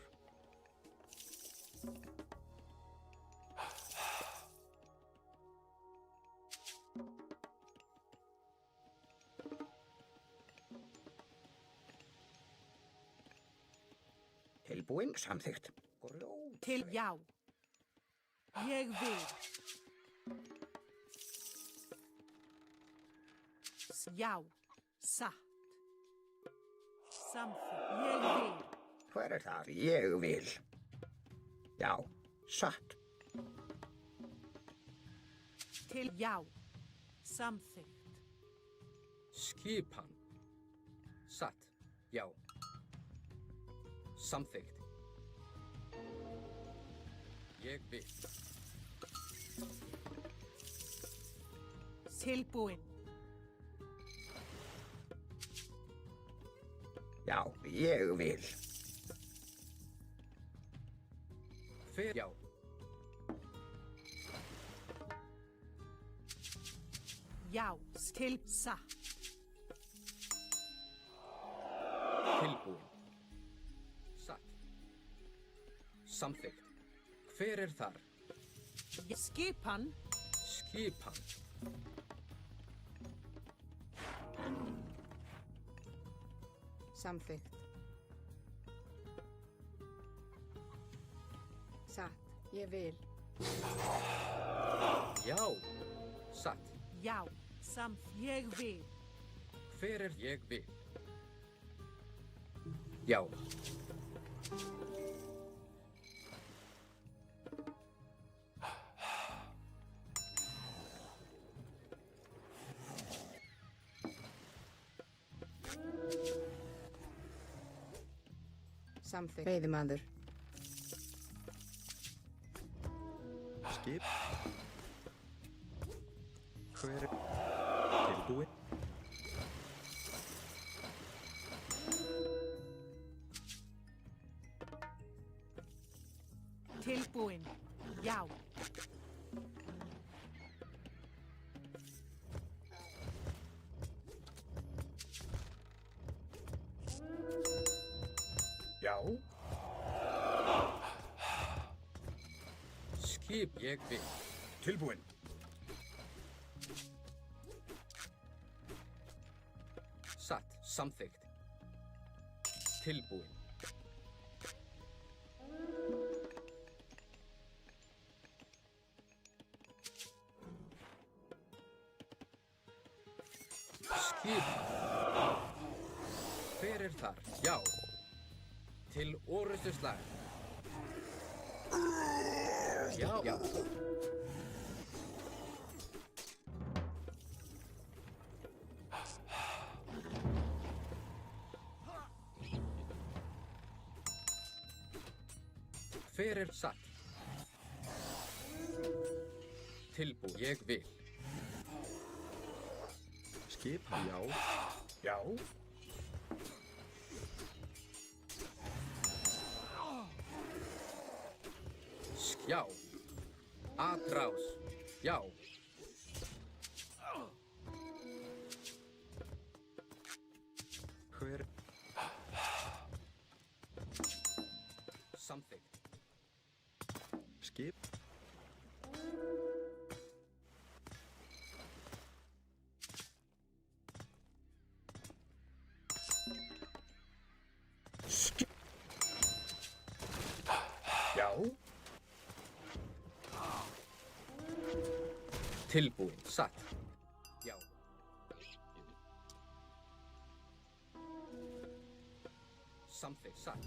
Tilbúinn, samþykkt. Grjót. Til já. Ég vil. Já. Satt. Samþykkt. Ég vil. Hver er það? Ég vil. Já, satt. Til já. Samþykkt. Skipan. Satt. Já. Samþykkt. Ég vil. Tilbúinn. Já, ég vil. Hver já. Já. Til satt. Tilbúinn. Satt. Samþykkt. Hver er þar? Skipan. Skipan. Samþykkt. Satt, ég vil. Já. Satt. Já. Ég vil. Hver er ég vil? Já. Samþykkt. Veiðimaður. Skip. Hver er tilbúinn? Tilbúinn. Já. Já, Skip ég vil. tilbúinn. Satt. Samþykkt. Tilbúinn. Skip. Hver er þar? Já. Til orustu slag. Já, já. Hver er satt? Tilbú, ég vil. Skipan. Já. Já, Já. Atrás. Já. Hver Samþykkt. skip Skip. Já. Tilbúin. Satt. Já. Samþykkt. Satt.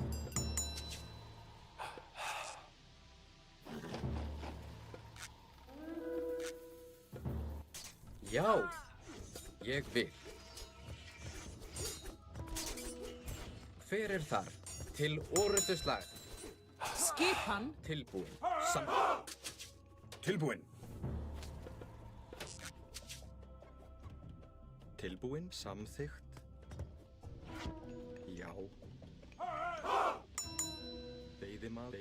Já. Ég vil. Hver er þar? Til orustu slag. Skipan. Tilbúin. Tilbúin. tilbúin, samþykkt. Já. Veiðimaður.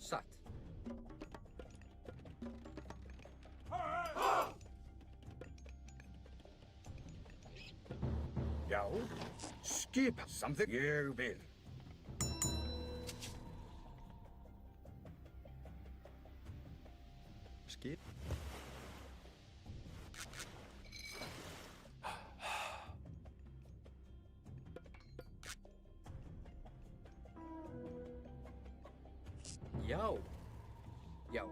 Satt. Já. Skip. Samþykkt. Ég vil. Skip. Já. Já.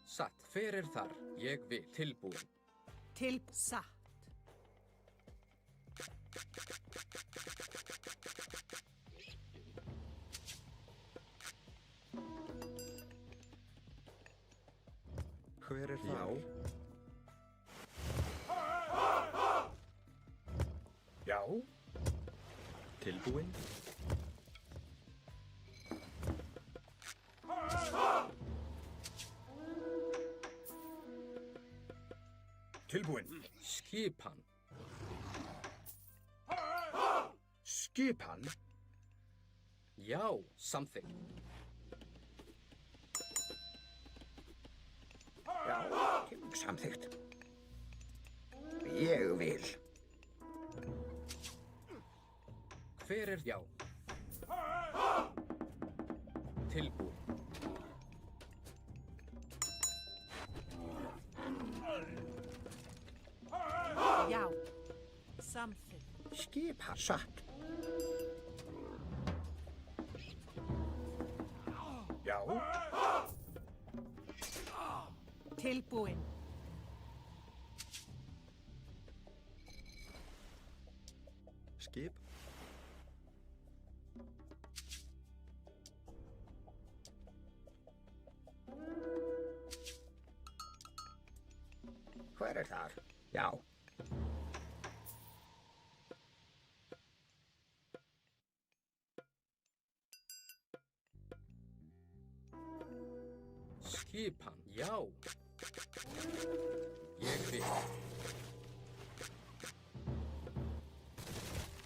Satt. Hver er þar? Ég vil. Tilbúin. Til satt. Hver er það? Já. Tilbúin. Tilbúin. Skipan. Skipan. Já. Samþykkt. Já. Samþykkt. Ég vil. Hver er já? Tilbúin. Já. Samþykkt. Skipa. Satt. Já. Tilbúin. Skip. Hver er þar? Já. Skipan. Já. Ég vil.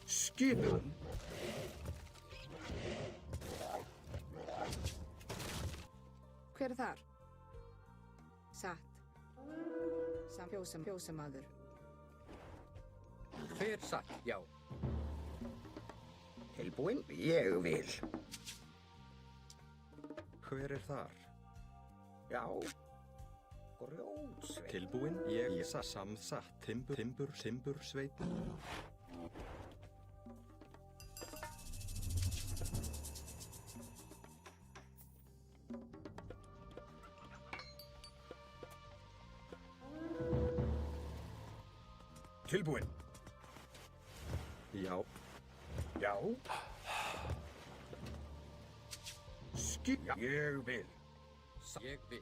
Skipan. Hver er þar? Satt. Fjósamaður. Hver satt? Já. Tilbúin. Ég vil. Hver er þar? Já. Grjótsveit. Tilbúin. Ég samsatt. Timbur, sveit. Tilbúin. Já. Já. Skip. Ég vil. Ég vil.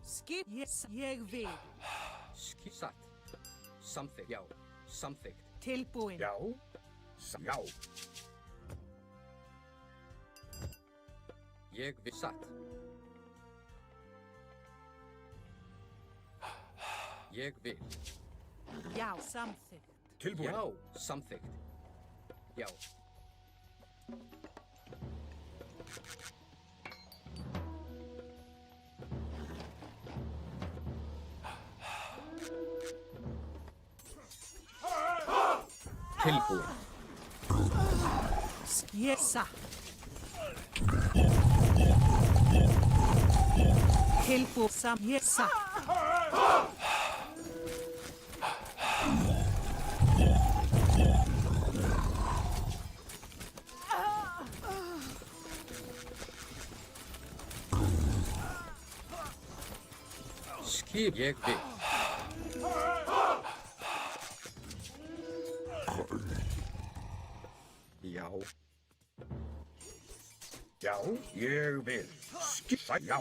Skip. Ég vil. Satt. Samþykkt. Já. Samþykkt. Tilbúin. Já. Já. Ég vil satt. Ég vil. Já, samþykkt. Tilbúin. Já, samþykkt. Já. Tilbúin. Ég satt. Tilbúin. Ég satt. Skip. Ég vil. Já. Já, ég vil. Skipa, já.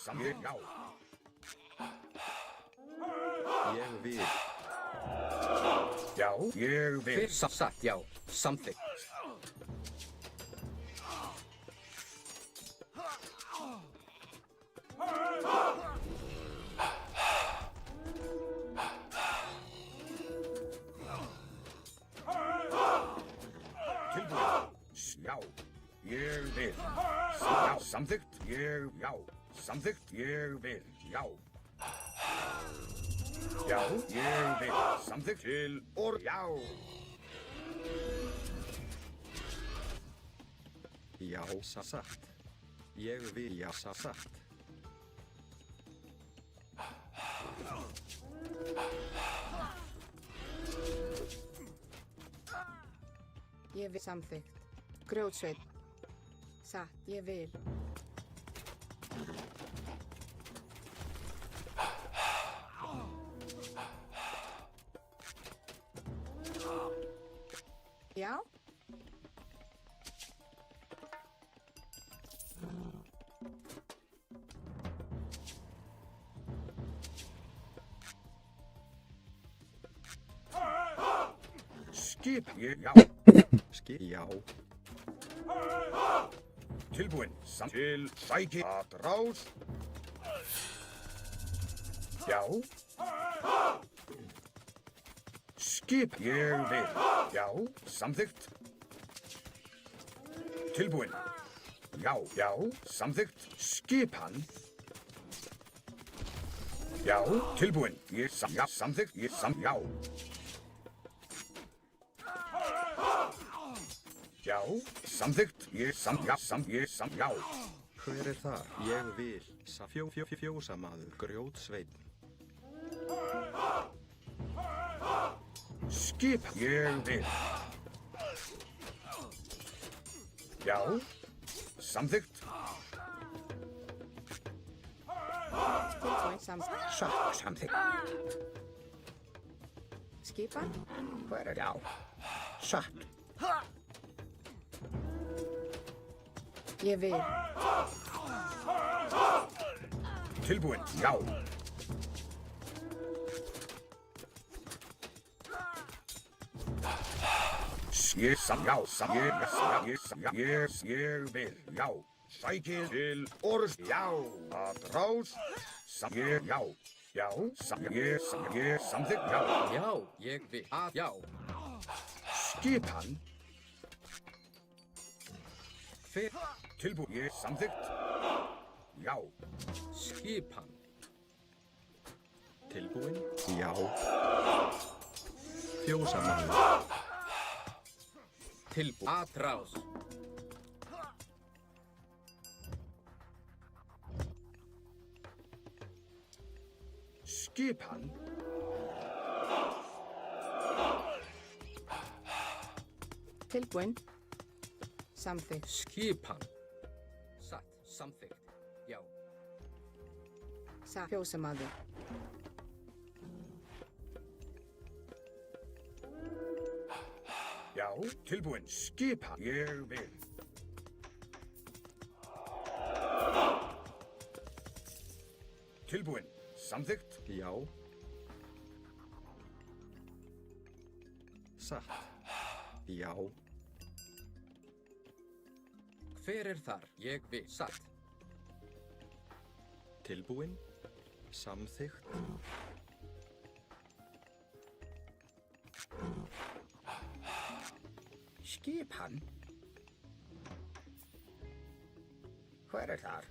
Samþykkt, já. Ég vil. Já, ég vil. Satt, já. Samþykkt. Tilbúin. Já, ég vil. Já, samþykkt, ég, já. Samþykkt, ég vil, já. Já, ég vil. Samþykkt til já. Já, satt. Ég vil, já, satt. Ég vil samþykkt. Grjótsveit. Satt, ég vil. Já? Skip, ég, já. Já. Tilbúin. Til sæki. Atrás. Já. Skip, ég vil. Já, samþykkt. Tilbúin. Já, já, samþykkt. Skipan. Já, tilbúin. Ég já, samþykkt. Ég já. Já, samþykkt. Ég já. Hver er það? Ég vil. Fjósamaður. Grjótsveinn. Skip, ég vil. Já, samþykkt. Tilbúin samþykkt. Samþykkt. Skipan. Hver er já? Satt. Ég vil. Tilbúin, já. Ég vil, já. Sækið til orðs, já. Atrás, ég, já. Já, samþykkt, já. Já, ég vil. Já. Skipan, Hver. tilbúin, ég samþykkt. Já, Skipan. Tilbúin. Já. Fjósamaður. Tilbúin. Atrás. skipan. Tilbúin. Samþykkt. Skipan. Satt. Samþykkt. Já. Fjósamaður. Já, tilbúin. Skipan. Ég vil. Tilbúin. Samþykkt. Já. Satt. Já. Hver þar? Ég vil. Satt. Tilbúin. Samþykkt. Skipan? Hver þar?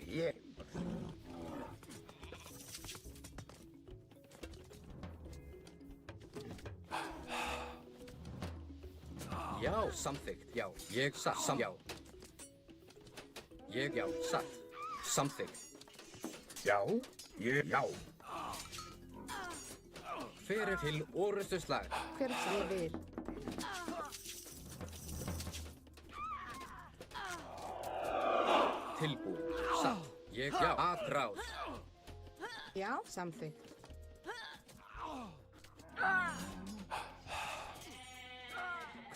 Ég. Já, samþykkt. Já, ég satt. Já. Ég já, satt. Samþykkt. Já, ég, já. Hver til orustu slag? Hver það? Ég vil. Tilbúin. Satt. Ég já. Atrás. Já, samþykkt.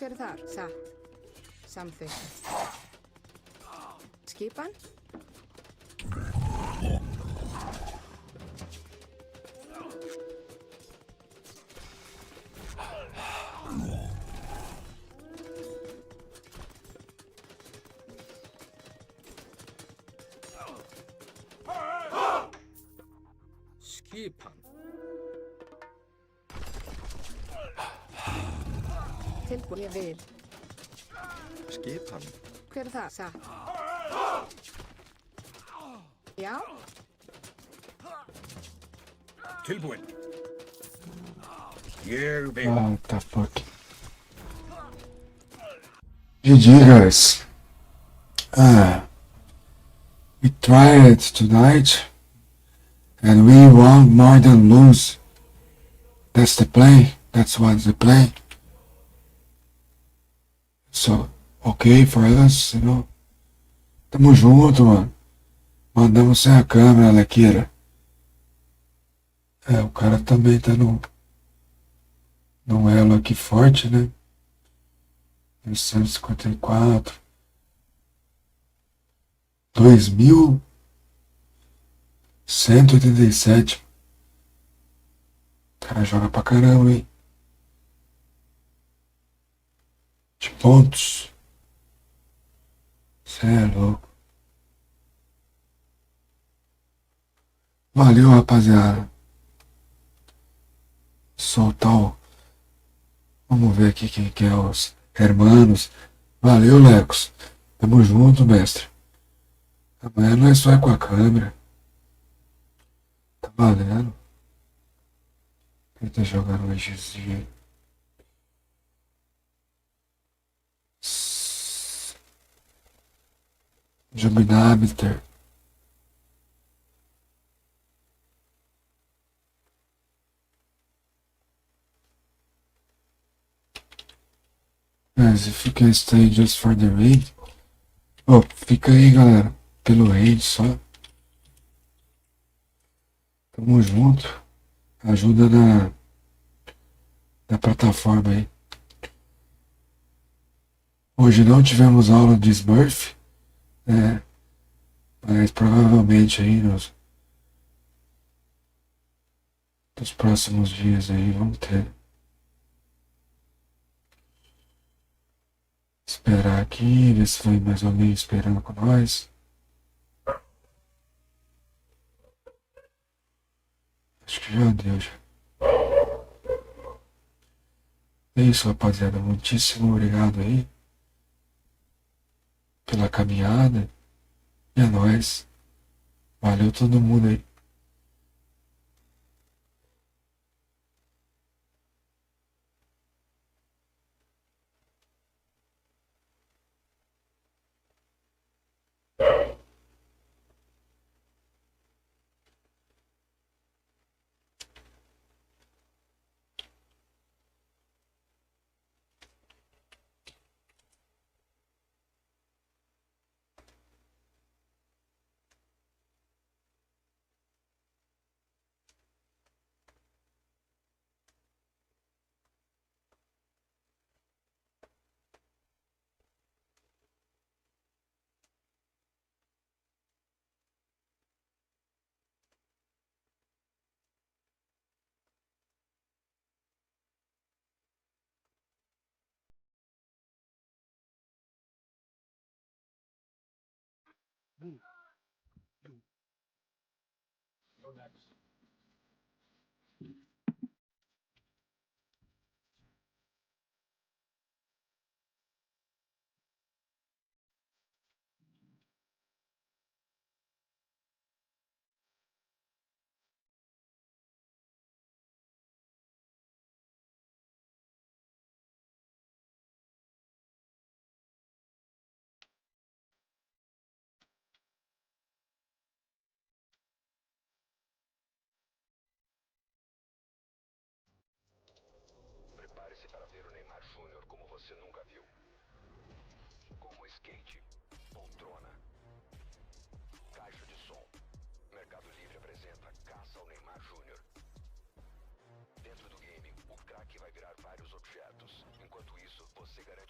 Hver þar? Satt. Samþykkt. Skipan? Skipan. Tilbúin. Ég vil. Skipan. Hver það? Satt. Já, Tilbúin. Ég vil. What the fuck? GG, guys. We tried it tonight, and we won more than lose. That's the play. That's what's the play. So, okay for us, you know. Tamo junto, mano. Mandamos sem a câmera, Lequeira. O cara também tá num elo aqui forte, né? 954. 2187. O cara joga pra caramba, hein? De pontos. Cê é louco. Valeu, rapaziada. Soltar o... Vamos ver aqui quem que é os hermanos. Valeu, Lecos. Tamo junto, mestre. Amanhã nós vai com a câmera. Tá valendo. Quem tá jogando um EGzinho? Jubinabiter. Guys, if you can stay just for the raid. Oh, fica aí, galera. Pelo raid só. Tamo junto. Ajuda na plataforma aí. Hoje não tivemos aula de Smurf. Mas provavelmente aí nos próximos dias aí vamos ter. Esperar aqui, ver se vai mais alguém esperando com nós. Acho que já deu já. É isso, rapaziada. Muitíssimo obrigado aí pela caminhada. E é nóis. Valeu todo mundo aí. Go next. Prepare-se para ver o Neymar Júnior como você nunca viu. Como skate, poltrona, caixa de som. Mercado Livre apresenta Caça ao Neymar Júnior. Dentro do game, o craque vai virar vários objetos. Enquanto isso, você garante